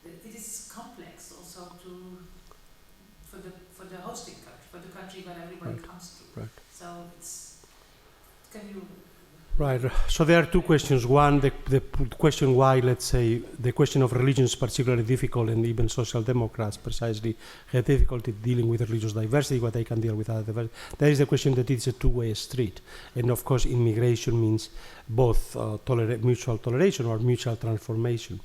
It is complex also for the hosting country, for the country where everybody comes to. Right. So can you? Right. So there are two questions. One, the question why, let's say, the question of religion is particularly difficult, and even social democrats precisely have difficulty dealing with religious diversity, what they can deal with other diversity. There is the question that it's a two-way street. And of course, immigration means both mutual toleration or mutual transformation.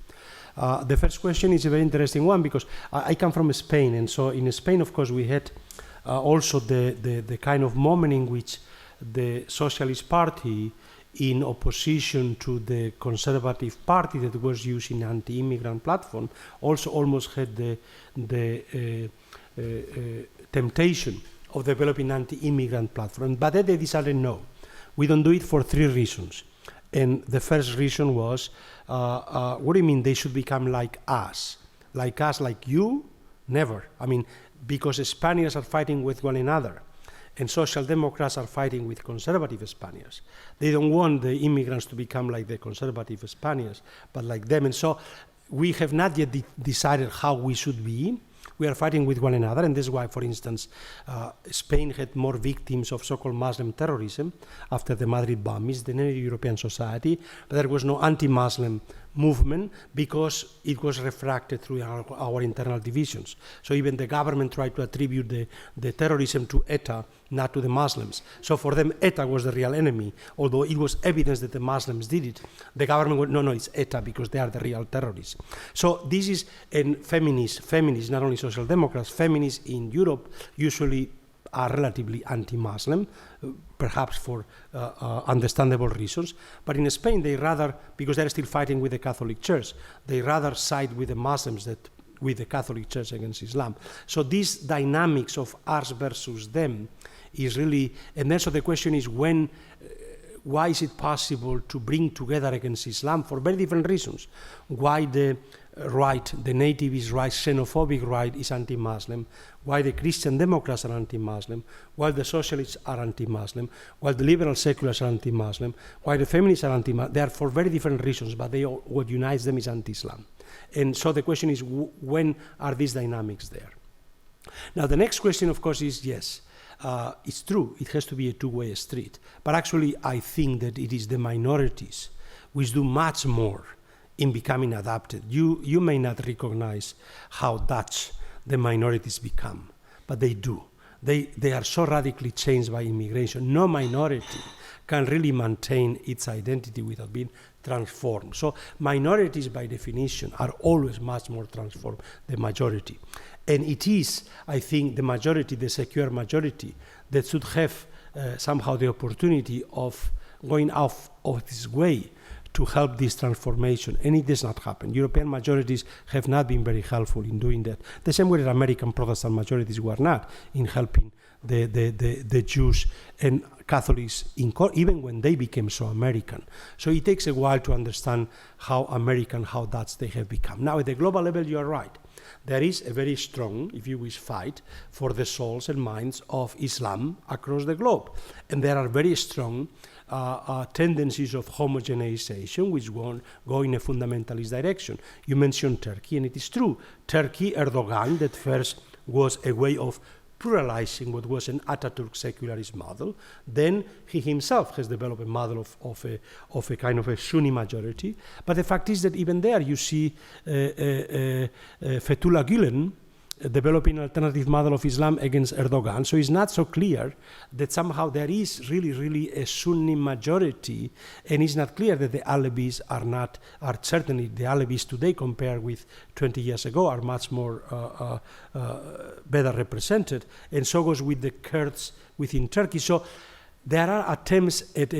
The first question is a very interesting one, because I come from Spain, and so in Spain, of course, we had also the kind of moment in which the Socialist Party, in opposition to the Conservative Party that was using anti-immigrant platform, also almost had the temptation of developing anti-immigrant platform. But then they decided no, we don't do it for three reasons. And the first reason was, what do you mean they should become like us? Like us, like you? Never. I mean, because Spaniards are fighting with one another, and social democrats are fighting with conservative Spaniards. They don't want the immigrants to become like the conservative Spaniards, but like them. And so we have not yet decided how we should be. We are fighting with one another, and this is why, for instance, Spain had more victims of so-called Muslim terrorism after the Madrid bombings than any European society, but there was no anti-Muslim movement because it was refracted through our internal divisions. So even the government tried to attribute the terrorism to ETA, not to the Muslims. So for them, ETA was the real enemy, although it was evidence that the Muslims did it. The government would, no, it's ETA because they are the real terrorists. So this is, and feminists, not only social democrats, feminists in Europe usually are relatively anti-Muslim, perhaps for understandable reasons. But in Spain, they rather, because they're still fighting with the Catholic Church, they rather side with the Muslims with the Catholic Church against Islam. So these dynamics of us versus them is really, and then so the question is when why is it possible to bring together against Islam for very different reasons. Why the right, the nativist right, xenophobic right is anti-Muslim, why the Christian Democrats are anti-Muslim, why the socialists are anti-Muslim, why the liberal seculars are anti-Muslim, why the feminists are anti-Muslim. They are for very different reasons, but what unites them is anti-Islam. And so the question is, when are these dynamics there? Now the next question, of course, is yes, it's true, it has to be a two-way street. But actually, I think that it is the minorities which do much more in becoming adapted. You may not recognize how Dutch the minorities become, but they do. They are so radically changed by immigration. No minority can really maintain its identity without being transformed. So minorities, by definition, are always much more transformed than majority. And it is, I think, the majority, the secular majority, that should have somehow the opportunity of going out of this way to help this transformation, and it does not happen. European majorities have not been very helpful in doing that. The same way that American Protestant majorities were not in helping the Jews and Catholics, even when they became so American. So it takes a while to understand how American, how Dutch they have become. Now, at the global level, you are right. There is a very strong, if you wish, fight for the souls and minds of Islam across the globe. And there are very strong tendencies of homogenization which go in a fundamentalist direction. You mentioned Turkey, and it is true. Turkey, Erdogan, that first was a way of pluralizing what was an Ataturk secularist model. Then he himself has developed a model of a kind of a Sunni majority. But the fact is that even there you see Fethullah Gulen developing an alternative model of Islam against Erdogan. So it's not so clear that somehow there is really a Sunni majority, and it's not clear that the Alawis are certainly the Alawis today compared with 20 years ago are much more better represented, and so goes with the Kurds within Turkey. So there are attempts at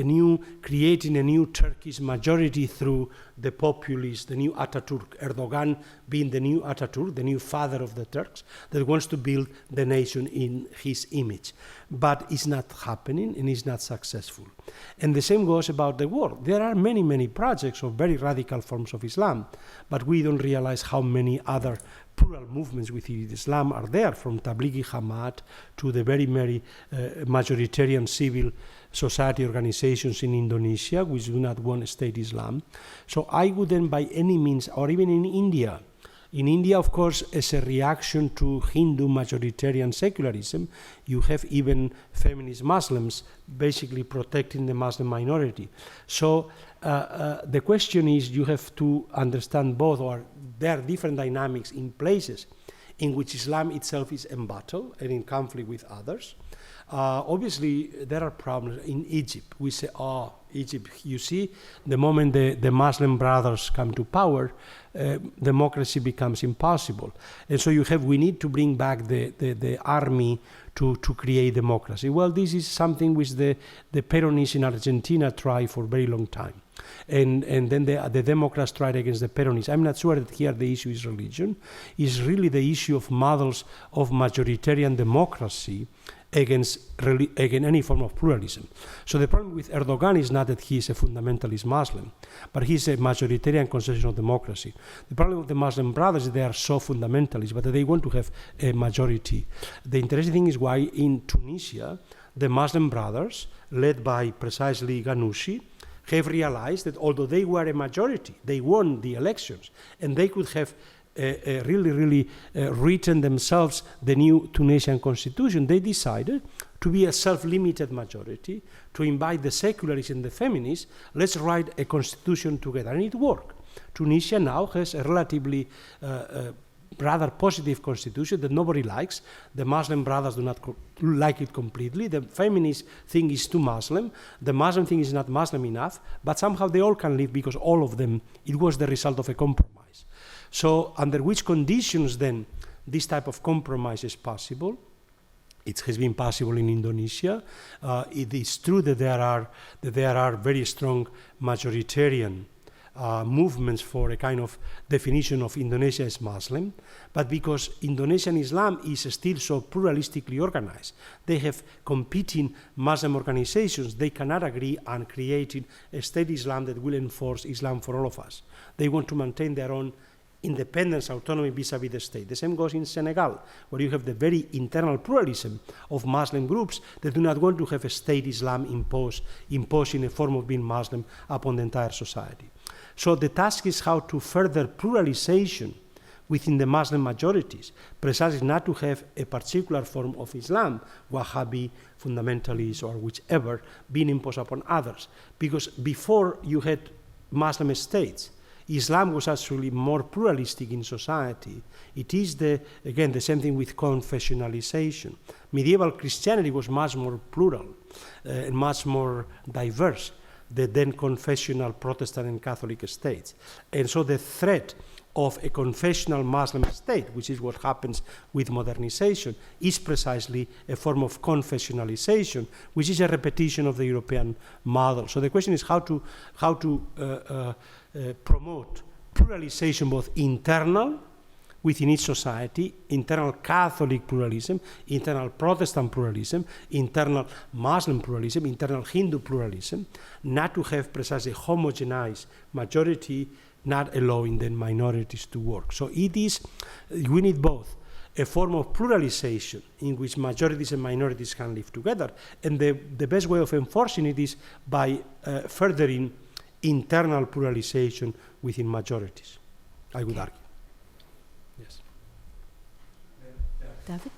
creating a new Turkish majority through the populists, the new Ataturk, Erdogan being the new Ataturk, the new father of the Turks, that wants to build the nation in his image. But it's not happening, and it's not successful. And the same goes about the world. There are many, many projects of very radical forms of Islam, but we don't realize how many other plural movements within Islam are there, from Tablighi Jamaat to the very, very majoritarian civil society organizations in Indonesia, which do not want state Islam. So I wouldn't by any means, or even in India, of course, as a reaction to Hindu majoritarian secularism, you have even feminist Muslims basically protecting the Muslim minority. So the question is, you have to understand both, or there are different dynamics in places in which Islam itself is embattled and in conflict with others. Obviously, there are problems in Egypt. We say, Egypt, you see, the moment the Muslim brothers come to power, democracy becomes impossible. And so we need to bring back the army to create democracy. Well, this is something which the Peronists in Argentina tried for a very long time. And then the Democrats tried against the Peronists. I'm not sure that here the issue is religion. It's really the issue of models of majoritarian democracy against any form of pluralism. So the problem with Erdogan is not that he is a fundamentalist Muslim, but he's a majoritarian constitutional democracy. The problem with the Muslim brothers is they are so fundamentalist, but they want to have a majority. The interesting thing is why in Tunisia, the Muslim brothers, led by precisely Ghanouchi, have realized that although they were a majority, they won the elections, and they could have really written themselves the new Tunisian constitution, they decided to be a self-limited majority, to invite the secularists and the feminists, let's write a constitution together, and it worked. Tunisia now has a relatively rather positive constitution that nobody likes. The Muslim brothers do not like it completely. The feminist thing is too Muslim. The Muslim thing is not Muslim enough, but somehow they all can live because all of them, it was the result of a compromise. So under which conditions then this type of compromise is possible? It has been possible in Indonesia. It is true that there are very strong majoritarian movements for a kind of definition of Indonesia as Muslim, but because Indonesian Islam is still so pluralistically organized. They have competing Muslim organizations. They cannot agree on creating a state Islam that will enforce Islam for all of us. They want to maintain their own independence, autonomy vis-a-vis the state. The same goes in Senegal, where you have the very internal pluralism of Muslim groups that do not want to have a state Islam imposing a form of being Muslim upon the entire society. So the task is how to further pluralization within the Muslim majorities, precisely not to have a particular form of Islam, Wahhabi, fundamentalist, or whichever, being imposed upon others. Because before you had Muslim states, Islam was actually more pluralistic in society. It is, again, the same thing with confessionalization. Medieval Christianity was much more plural and much more diverse than then confessional Protestant and Catholic states. And so the threat of a confessional Muslim state, which is what happens with modernization, is precisely a form of confessionalization, which is a repetition of the European model. So the question is how to promote pluralization, both internal within each society, internal Catholic pluralism, internal Protestant pluralism, internal Muslim pluralism, internal Hindu pluralism, not to have precisely homogenized majority, not allowing the minorities to work. So we need both a form of pluralization in which majorities and minorities can live together, and the best way of enforcing it is by furthering internal pluralization within majorities, I would argue. Yes. David?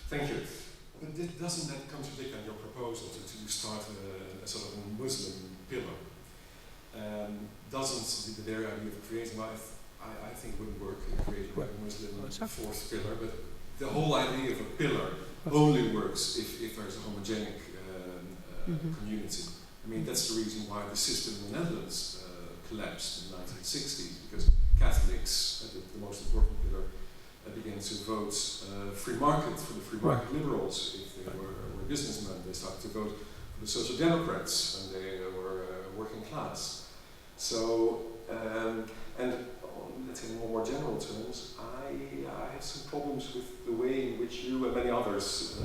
Thank you. But doesn't that contradict on your proposal to start a sort of a Muslim pillar? Doesn't the very idea of creating, I think wouldn't work in creating a Muslim fourth pillar, but the whole idea of a pillar only works if there's a homogenic community. I mean, that's the reason why the system in the Netherlands collapsed in the 1960s, because Catholics, the most important pillar, began to vote free market for the free market liberals. If they were businessmen, they started to vote for the Social Democrats, and they were working class. So, and let's say in more general terms, I have some problems with the way in which you and many others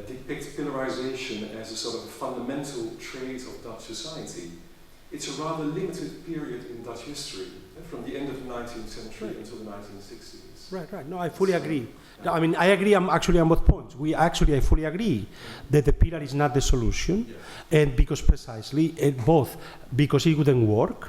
depict pillarization as a sort of fundamental trait of Dutch society. It's a rather limited period in Dutch history, from the end of the 19th century until the 1960s. Right. No, I fully agree. I mean, I agree actually on both points. I fully agree that the pillar is not the solution, and because precisely, both because it wouldn't work,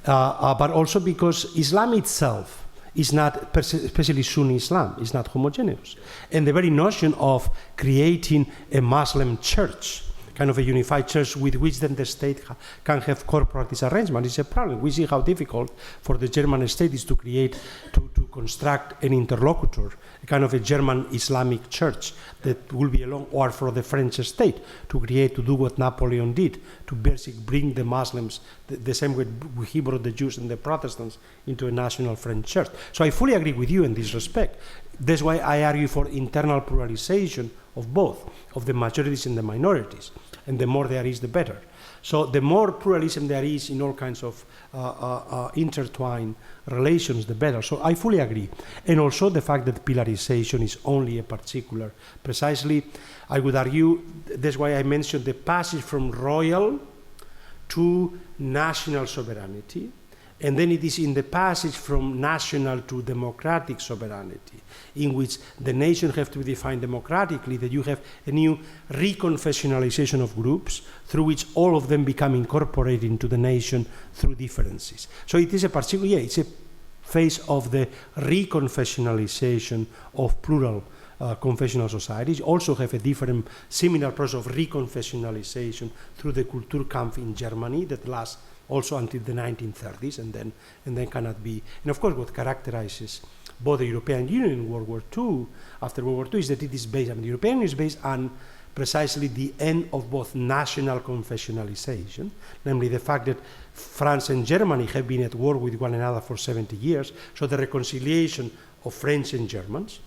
but also because Islam itself is not, especially Sunni Islam, is not homogeneous. And the very notion of creating a Muslim church, kind of a unified church with which then the state can have corporate arrangement, is a problem. We see how difficult for the German state is to create, to construct an interlocutor, a kind of a German Islamic church that will be along, or for the French state to do what Napoleon did, to basically bring the Muslims, the same way he brought the Jews and the Protestants into a national French church. So I fully agree with you in this respect. That's why I argue for internal pluralization of both, of the majorities and the minorities. And the more there is, the better. So the more pluralism there is in all kinds of intertwined relations, the better. So I fully agree. And also the fact that pillarization is only a particular, precisely, I would argue, that's why I mentioned the passage from royal to national sovereignty. And then it is in the passage from national to democratic sovereignty, in which the nation has to be defined democratically, that you have a new reconfessionalization of groups through which all of them become incorporated into the nation through differences. So it is a particular, it's a phase of the reconfessionalization of plural confessional societies. Also have a different, similar process of reconfessionalization through the Kulturkampf in Germany that lasts also until the 1930s, and then cannot be. And of course, what characterizes both the European Union in World War II, after World War II, is that it is based, the European Union is based on precisely the end of both national confessionalization, namely the fact that France and Germany have been at war with one another for 70 years, so the reconciliation of French and Germans,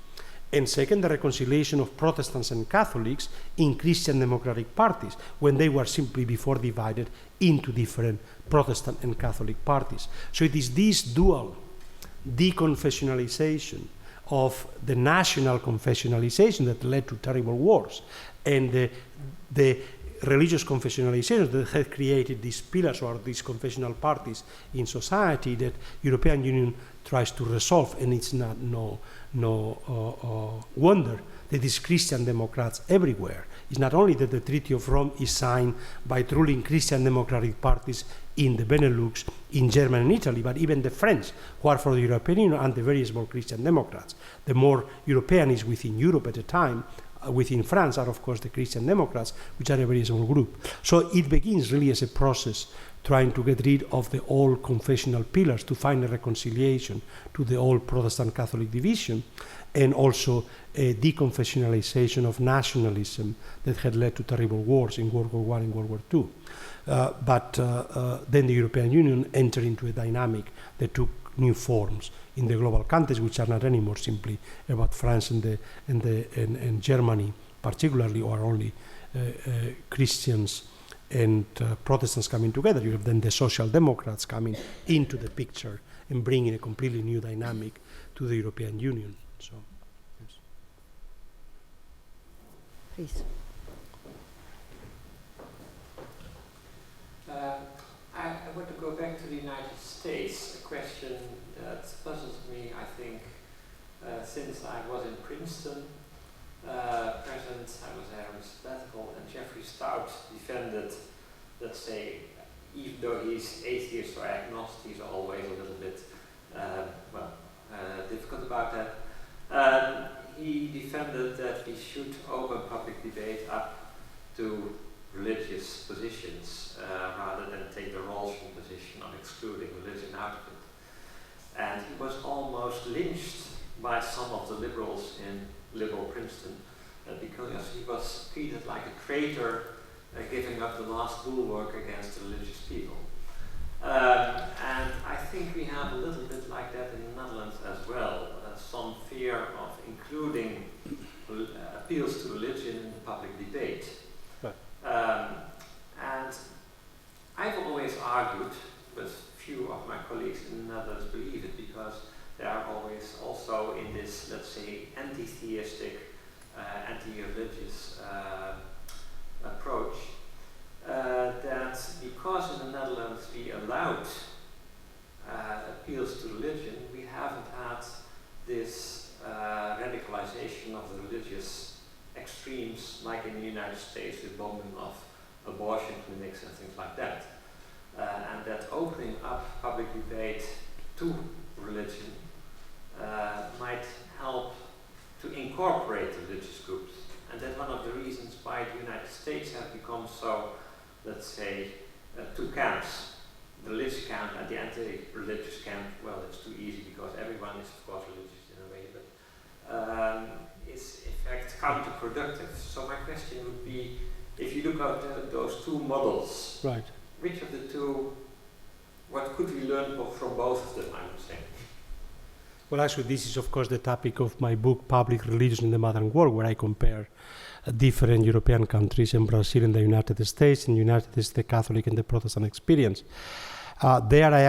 And second, the reconciliation of Protestants and Catholics in Christian democratic parties, when they were simply before divided into different Protestant and Catholic parties. So it is this dual deconfessionalization of the national confessionalization that led to terrible wars, and the religious confessionalization that had created these pillars or these confessional parties in society that European Union tries to resolve, and it's not no wonder that these Christian Democrats everywhere. It's not only that the Treaty of Rome is signed by ruling Christian democratic parties in the Benelux, in Germany and Italy, but even the French, who are for the European Union, and the very small Christian Democrats. The more European is within Europe at the time, within France are of course the Christian Democrats, which are a very small group. So it begins really as a process trying to get rid of the old confessional pillars to find a reconciliation to the old Protestant Catholic division, and also a deconfessionalization of nationalism that had led to terrible wars in World War I and World War II. But then the European Union entered into a dynamic that took new forms in the global context, which are not anymore simply about France and Germany particularly, or only Christians and Protestants coming together. You have then the Social Democrats coming into the picture and bringing a completely new dynamic to the European Union. So, yes. Please. I want to go back to the United States, a question that puzzles me, I think, since I was in Princeton. Present, I was there on sabbatical, and Jeffrey Stout defended, let's say, even though he's atheist or agnostic, he's always a little bit, difficult about that. He defended that we should open public debate up to religious positions rather than take the Rawlsian position of excluding religion out of it. And he was almost lynched by some of the liberals in liberal Princeton because he was treated like a traitor giving up the last bulwark against religious people. And I think we have a little bit like that in the Netherlands as well, some fear of including appeals to religion in the public debate. And I've always argued, but few of my colleagues in the Netherlands believe it, because they are always also in this, let's say, anti-theistic, anti-religious approach, that because in the Netherlands we allowed appeals to religion, we haven't had this radicalization of the religious extremes like in the United States with bombing of abortion clinics and things like that. And that opening up public debate to religion might help to incorporate religious groups. And that's one of the reasons why the United States has become so, let's say, two camps. The religious camp and the anti-religious camp. Well, it's too easy because everyone is of course religious in a way, but it's in fact counterproductive. So my question would be, if you look at those two models, right, which of the two, what could we learn from both of them, I would say? Well, actually, this is, of course, the topic of my book, Public Religion in the Modern World, where I compare different European countries, in Brazil and the United States, in the United States, the Catholic and the Protestant experience. There, I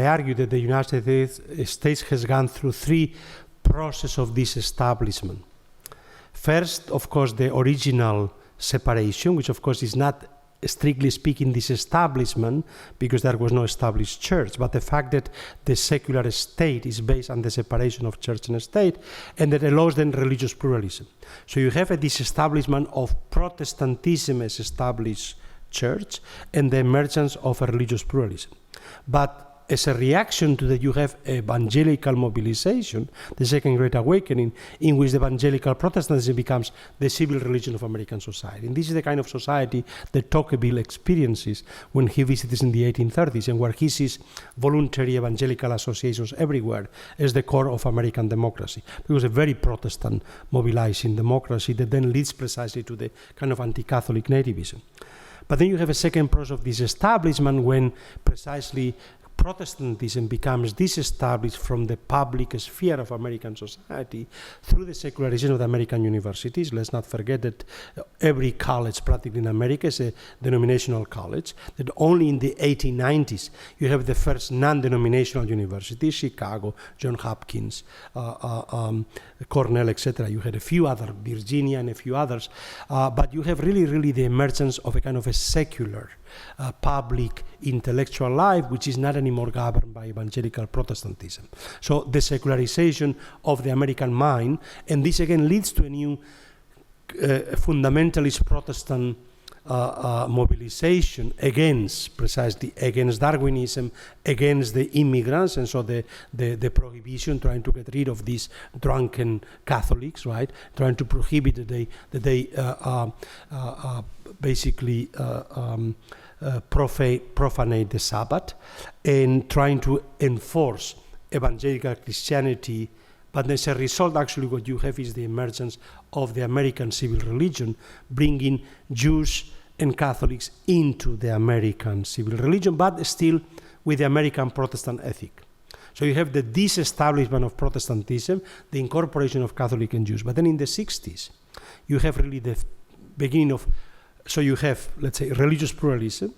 argue that the United States has gone through three processes of disestablishment. First, of course, the original separation, which, of course, is not strictly speaking disestablishment because there was no established church, but the fact that the secular state is based on the separation of church and state, and that allows then religious pluralism. So you have a disestablishment of Protestantism as established church and the emergence of a religious pluralism. But as a reaction to that, you have evangelical mobilization, the Second Great Awakening, in which the evangelical Protestantism becomes the civil religion of American society. And this is the kind of society that Tocqueville experiences when he visits in the 1830s, and where he sees voluntary evangelical associations everywhere as the core of American democracy. It was a very Protestant mobilizing democracy that then leads precisely to the kind of anti-Catholic nativism. But then you have a second process of disestablishment when precisely Protestantism becomes disestablished from the public sphere of American society through the secularization of the American universities. Let's not forget that every college practically in America is a denominational college, that only in the 1890s you have the first non-denominational universities, Chicago, Johns Hopkins, Cornell, etc. You had a few other, Virginia and a few others, but you have really the emergence of a kind of a secular public intellectual life, which is not anymore governed by evangelical Protestantism. So the secularization of the American mind, and this again leads to a new fundamentalist Protestant mobilization against Darwinism, against the immigrants, and so the prohibition, trying to get rid of these drunken Catholics, right? Trying to prohibit that they basically profanate the Sabbath, and trying to enforce evangelical Christianity. But as a result, actually, what you have is the emergence of the American civil religion, bringing Jews and Catholics into the American civil religion, but still with the American Protestant ethic. So you have the disestablishment of Protestantism, the incorporation of Catholic and Jews. But then in the 60s, you have really the beginning of, so you have, let's say, religious pluralism,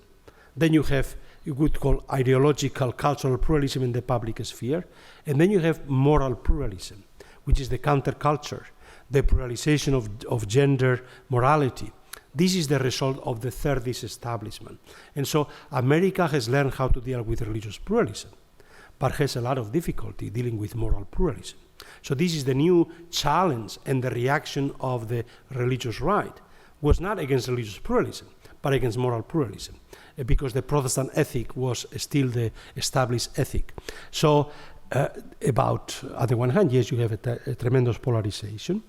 then you have, you could call ideological, cultural pluralism in the public sphere, and then you have moral pluralism, which is the counterculture, the pluralization of gender morality. This is the result of the third disestablishment. And so America has learned how to deal with religious pluralism, but has a lot of difficulty dealing with moral pluralism. So this is the new challenge, and the reaction of the religious right was not against religious pluralism, but against moral pluralism, because the Protestant ethic was still the established ethic. So on the one hand, yes, you have a tremendous polarization,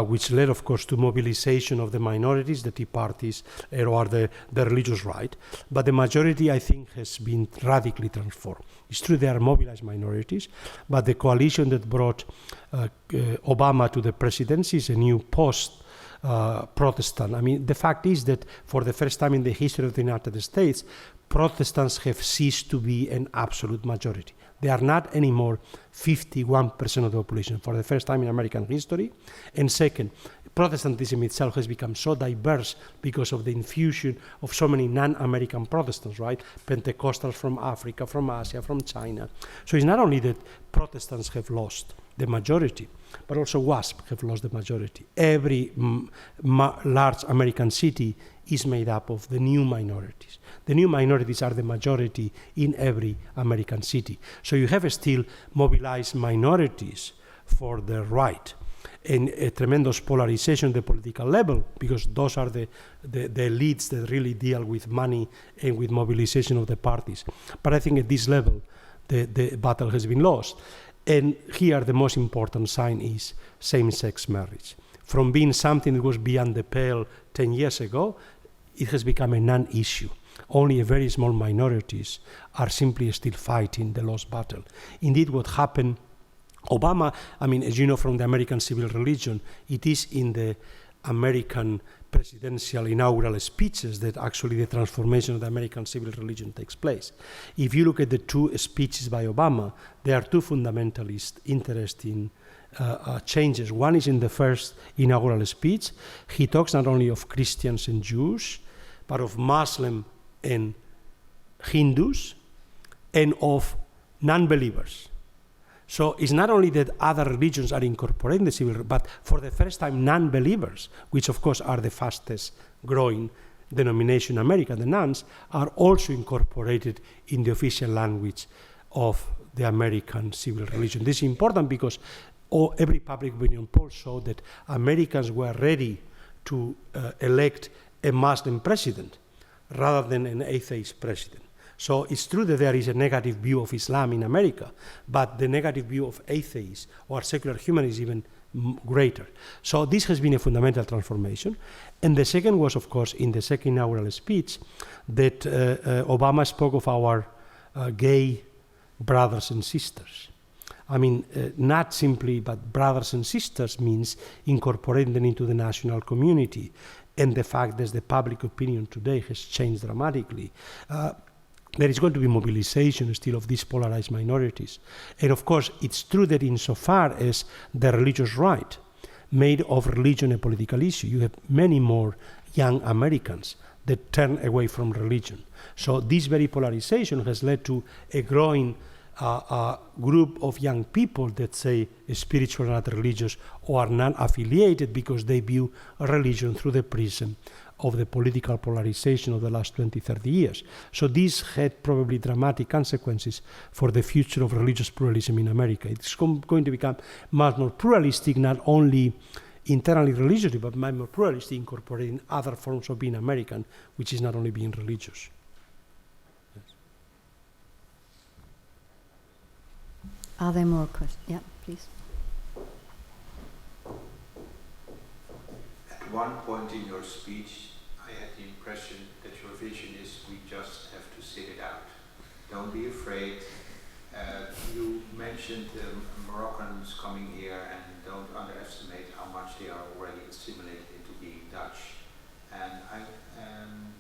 which led, of course, to mobilization of the minorities, the Tea Parties, or the religious right. But the majority, I think, has been radically transformed. It's true there are mobilized minorities, but the coalition that brought Obama to the presidency is a new post-Protestant. I mean, the fact is that for the first time in the history of the United States, Protestants have ceased to be an absolute majority. They are not anymore 51% of the population for the first time in American history. And second, Protestantism itself has become so diverse because of the infusion of so many non-American Protestants, right? Pentecostals from Africa, from Asia, from China. So it's not only that Protestants have lost the majority, but also WASP have lost the majority. Every large American city is made up of the new minorities. The new minorities are the majority in every American city. So you have still mobilized minorities for the right, and a tremendous polarization at the political level, because those are the elites that really deal with money and with mobilization of the parties. But I think at this level, the battle has been lost. And here the most important sign is same-sex marriage. From being something that was beyond the pale 10 years ago, it has become a non-issue. Only a very small minorities are simply still fighting the lost battle. Indeed, what happened, Obama, I mean, as you know from the American civil religion, it is in the American presidential inaugural speeches that actually the transformation of the American civil religion takes place. If you look at the two speeches by Obama, there are two fundamentalist, interesting changes. One is in the first inaugural speech. He talks not only of Christians and Jews, but of Muslim and Hindus, and of non-believers. So it's not only that other religions are incorporating the civil, but for the first time, non-believers, which of course are the fastest growing denomination in America, the nuns, are also incorporated in the official language of the American civil religion. This is important because every public opinion poll showed that Americans were ready to elect a Muslim president rather than an atheist president. So it's true that there is a negative view of Islam in America, but the negative view of atheists or secular humanists is even greater. So this has been a fundamental transformation. And the second was, of course, in the second inaugural speech, that Obama spoke of our gay brothers and sisters. I mean, not simply, but brothers and sisters means incorporating them into the national community. And the fact that the public opinion today has changed dramatically. there is going to be mobilization still of these polarized minorities. And of course, it's true that insofar as the religious right made of religion a political issue, you have many more young Americans that turn away from religion. So this very polarization has led to a growing group of young people that say spiritual, not religious, or are non-affiliated because they view religion through the prism of the political polarization of the last 20, 30 years. So this had probably dramatic consequences for the future of religious pluralism in America. It's going to become much more pluralistic, not only internally religiously, but much more pluralistic, incorporating other forms of being American, which is not only being religious. Yes. Are there more questions? Yeah, please. At one point in your speech, I had the impression that your vision is we just have to sit it out. Don't be afraid. You mentioned Moroccans coming here, and don't underestimate how much they are already assimilated into being Dutch. And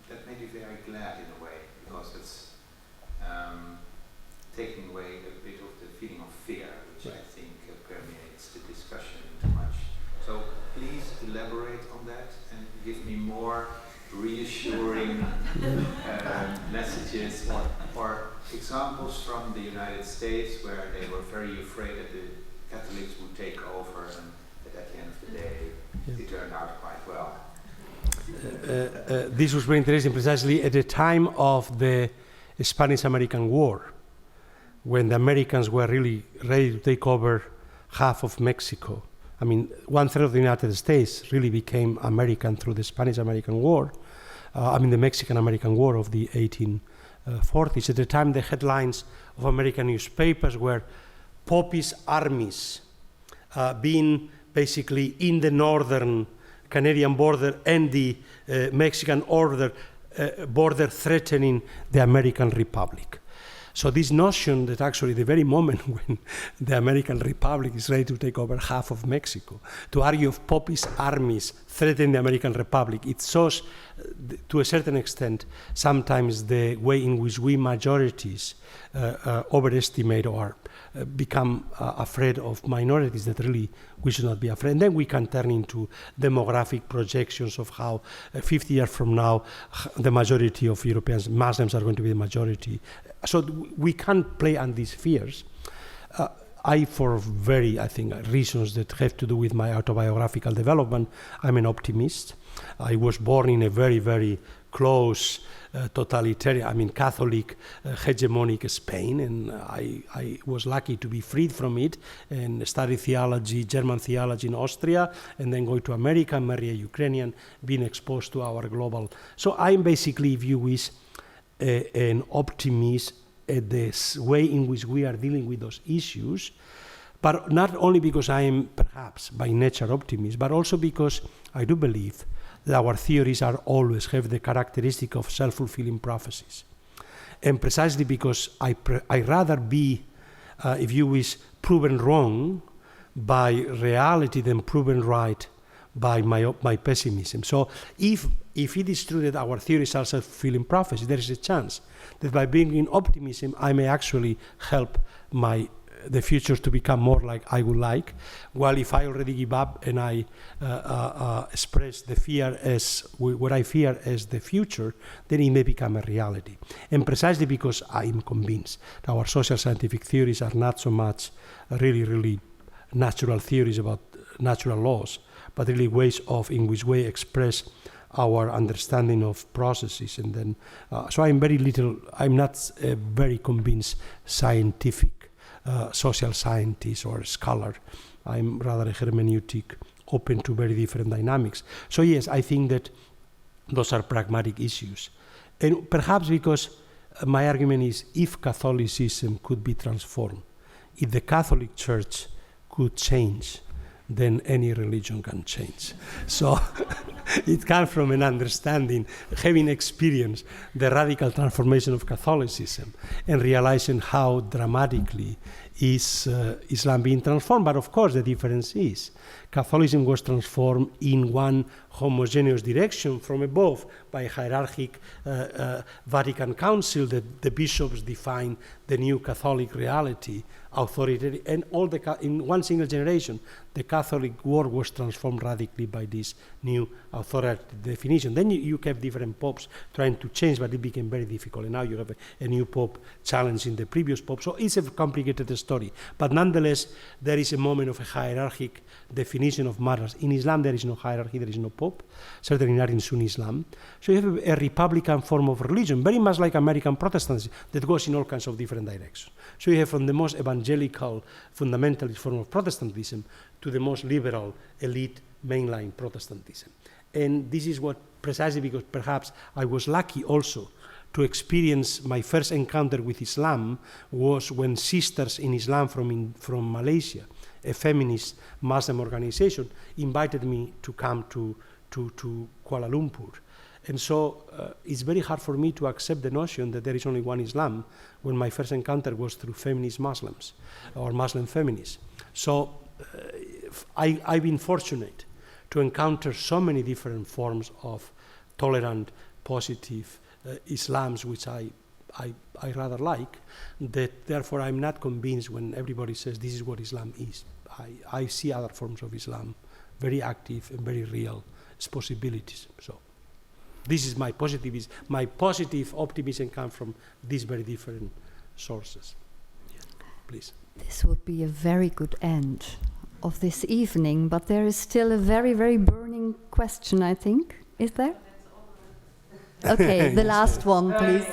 that made me very glad in a way, because it's taking away a bit of the feeling of fear, which I think permeates the discussion too much. So please elaborate on that and give me more reassuring messages or examples from the United States where they were very afraid that the Catholics would take over, and that at the end of the day it turned out quite well. This was very interesting precisely at the time of the Spanish-American War, when the Americans were really ready to take over half of Mexico. I mean, 1/3 of the United States really became American through the Spanish-American War. The Mexican-American War of the 1840s. At the time, the headlines of American newspapers were Pope's armies being basically in the northern Canadian border and the Mexican border threatening the American Republic. So this notion that actually the very moment when the American Republic is ready to take over half of Mexico, to argue of Pope's armies threatening the American Republic, it shows to a certain extent sometimes the way in which we majorities overestimate or become afraid of minorities that really we should not be afraid. And then we can turn into demographic projections of how 50 years from now the majority of Europeans, Muslims are going to be the majority. So we can't play on these fears. For reasons that have to do with my autobiographical development, I'm an optimist. I was born in a very, very close totalitarian, Catholic, hegemonic Spain, and I was lucky to be freed from it and study theology, German theology in Austria, and then go to America, marry a Ukrainian, being exposed to our global. So I'm basically view is an optimist at the way in which we are dealing with those issues, but not only because I am perhaps by nature optimist, but also because I do believe that our theories are always have the characteristic of self-fulfilling prophecies. And precisely because I rather be, if you wish, proven wrong by reality than proven right by my pessimism. So if it is true that our theories are self-fulfilling prophecies, there is a chance that by being in optimism, I may actually help the future to become more like I would like, while if I already give up and I express the fear as what I fear as the future, then it may become a reality. And precisely because I am convinced that our social scientific theories are not so much really natural theories about natural laws, but really ways in which we express our understanding of processes. And then, so I'm not a very convinced scientific social scientist or scholar. I'm rather a hermeneutic, open to very different dynamics. So yes, I think that those are pragmatic issues. And perhaps because my argument is if Catholicism could be transformed, if the Catholic Church could change then any religion can change. So it comes from an understanding, having experienced the radical transformation of Catholicism and realizing how dramatically is Islam being transformed. But of course the difference is Catholicism was transformed in one homogeneous direction from above by a hierarchic Vatican Council that the bishops defined the new Catholic reality, authority, and all in one single generation, the Catholic world was transformed radically by this new authoritative definition. Then you have different popes trying to change, but it became very difficult. And now you have a new pope challenging the previous pope. So it's a complicated story. But nonetheless, there is a moment of a hierarchic definition of matters. In Islam, there is no hierarchy, there is no pope, certainly not in Sunni Islam. So you have a republican form of religion, very much like American Protestantism, that goes in all kinds of different directions. So you have from the most evangelical, fundamentalist form of Protestantism to the most liberal, elite, mainline Protestantism. And this is what, precisely because perhaps I was lucky also to experience my first encounter with Islam was when Sisters in Islam from Malaysia, a feminist Muslim organization, invited me to come to Kuala Lumpur. And so it's very hard for me to accept the notion that there is only one Islam when my first encounter was through feminist Muslims or Muslim feminists. So I've been fortunate to encounter so many different forms of tolerant, positive Islams, which I rather like, that therefore I'm not convinced when everybody says this is what Islam is. I see other forms of Islam, very active and very real as possibilities. So this is my positive optimism comes from these very different sources. Yeah, please. This would be a very good end of this evening, but there is still a very, very burning question, I think. Is there? Okay, the last one, please.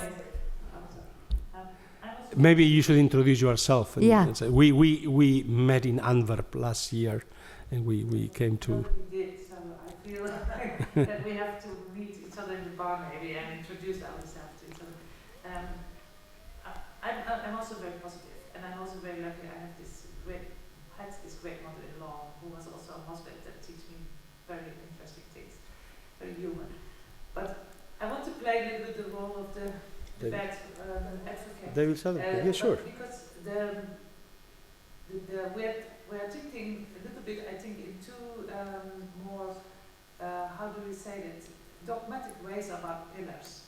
Maybe you should introduce yourself. Yeah. We met in Antwerp last year, and we came to... We did, so I feel like that we have to meet each other in the bar maybe and introduce ourselves to each other. I'm also very positive, and I'm also very lucky. I have this great mother-in-law who was also a Muslim that teach me very interesting things, very human. But I want to play a little bit the role of the bad advocate. David Sutherland, yeah, sure. Because we're thinking a little bit, I think, into more, how do we say that, dogmatic ways about pillars,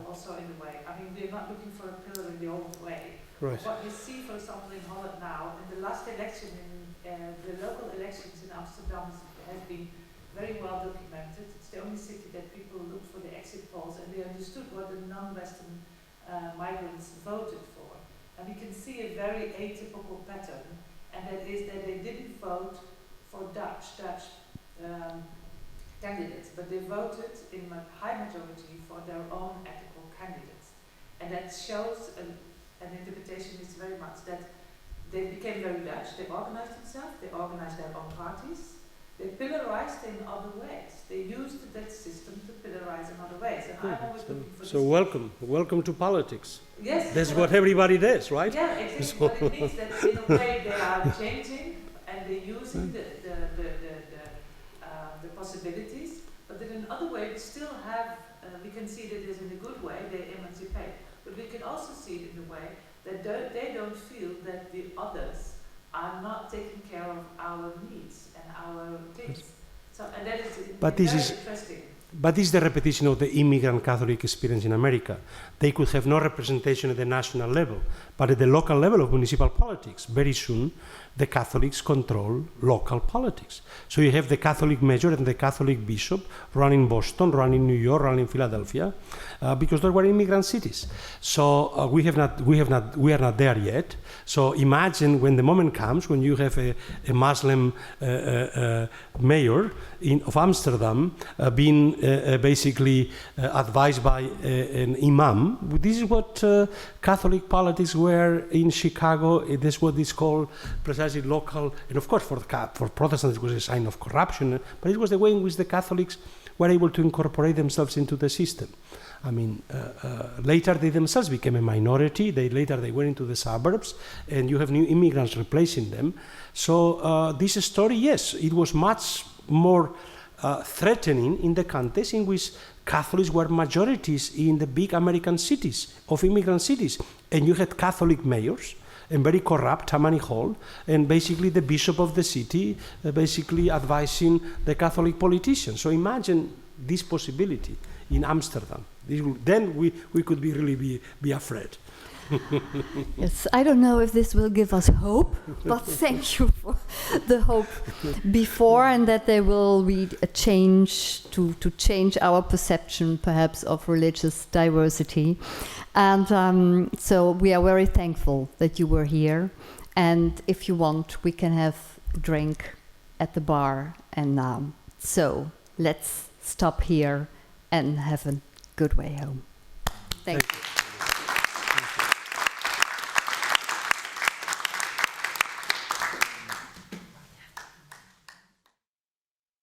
also in a way. I mean, we're not looking for a pillar in the old way. Right. What we see, for example, in Holland now, in the last election, the local elections in Amsterdam have been very well documented. It's the only city that people looked for the exit polls and they understood what the non-Western migrants voted for. And we can see a very atypical pattern, and that is that they didn't vote for Dutch candidates, but they voted in a high majority for their own ethical candidates. And that shows an interpretation is very much that they became very Dutch, they organized themselves, they organized their own parties, they pillarized in other ways. They used that system to pillarize in other ways. And I'm always looking for so welcome to politics. Yes. That's what everybody does, right? Yeah, exactly. But it means that in a way they are changing and they're using the possibilities, but then in other way we still have, we can see that it is in a good way, they emancipate. But we can also see it in a way that they don't feel that the others are not taking care of our needs and our things. So, and that is interesting. But this is the repetition of the immigrant Catholic experience in America. They could have no representation at the national level, but at the local level of municipal politics, very soon the Catholics control local politics. So you have the Catholic mayor and the Catholic bishop running Boston, running New York, running Philadelphia, because they were immigrant cities. So we are not there yet. So imagine when the moment comes when you have a Muslim mayor of Amsterdam being basically advised by an imam. This is what Catholic politics were in Chicago. This is what is called precisely local. And of course, for Protestants, it was a sign of corruption. But it was the way in which the Catholics were able to incorporate themselves into the system. I mean, later they themselves became a minority. Later they went into the suburbs, and you have new immigrants replacing them. So this story, yes, it was much more threatening in the context in which Catholics were majorities in the big American cities, of immigrant cities. And you had Catholic mayors, and very corrupt Tammany Hall, and basically the bishop of the city basically advising the Catholic politicians. So imagine this possibility in Amsterdam. Then we could really be afraid. Yes, I don't know if this will give us hope, but thank you for the hope before, and that there will be a change to change our perception perhaps of religious diversity. And so we are very thankful that you were here, and if you want we can have a drink at the bar. And so let's stop here and have a good way home. Thank you.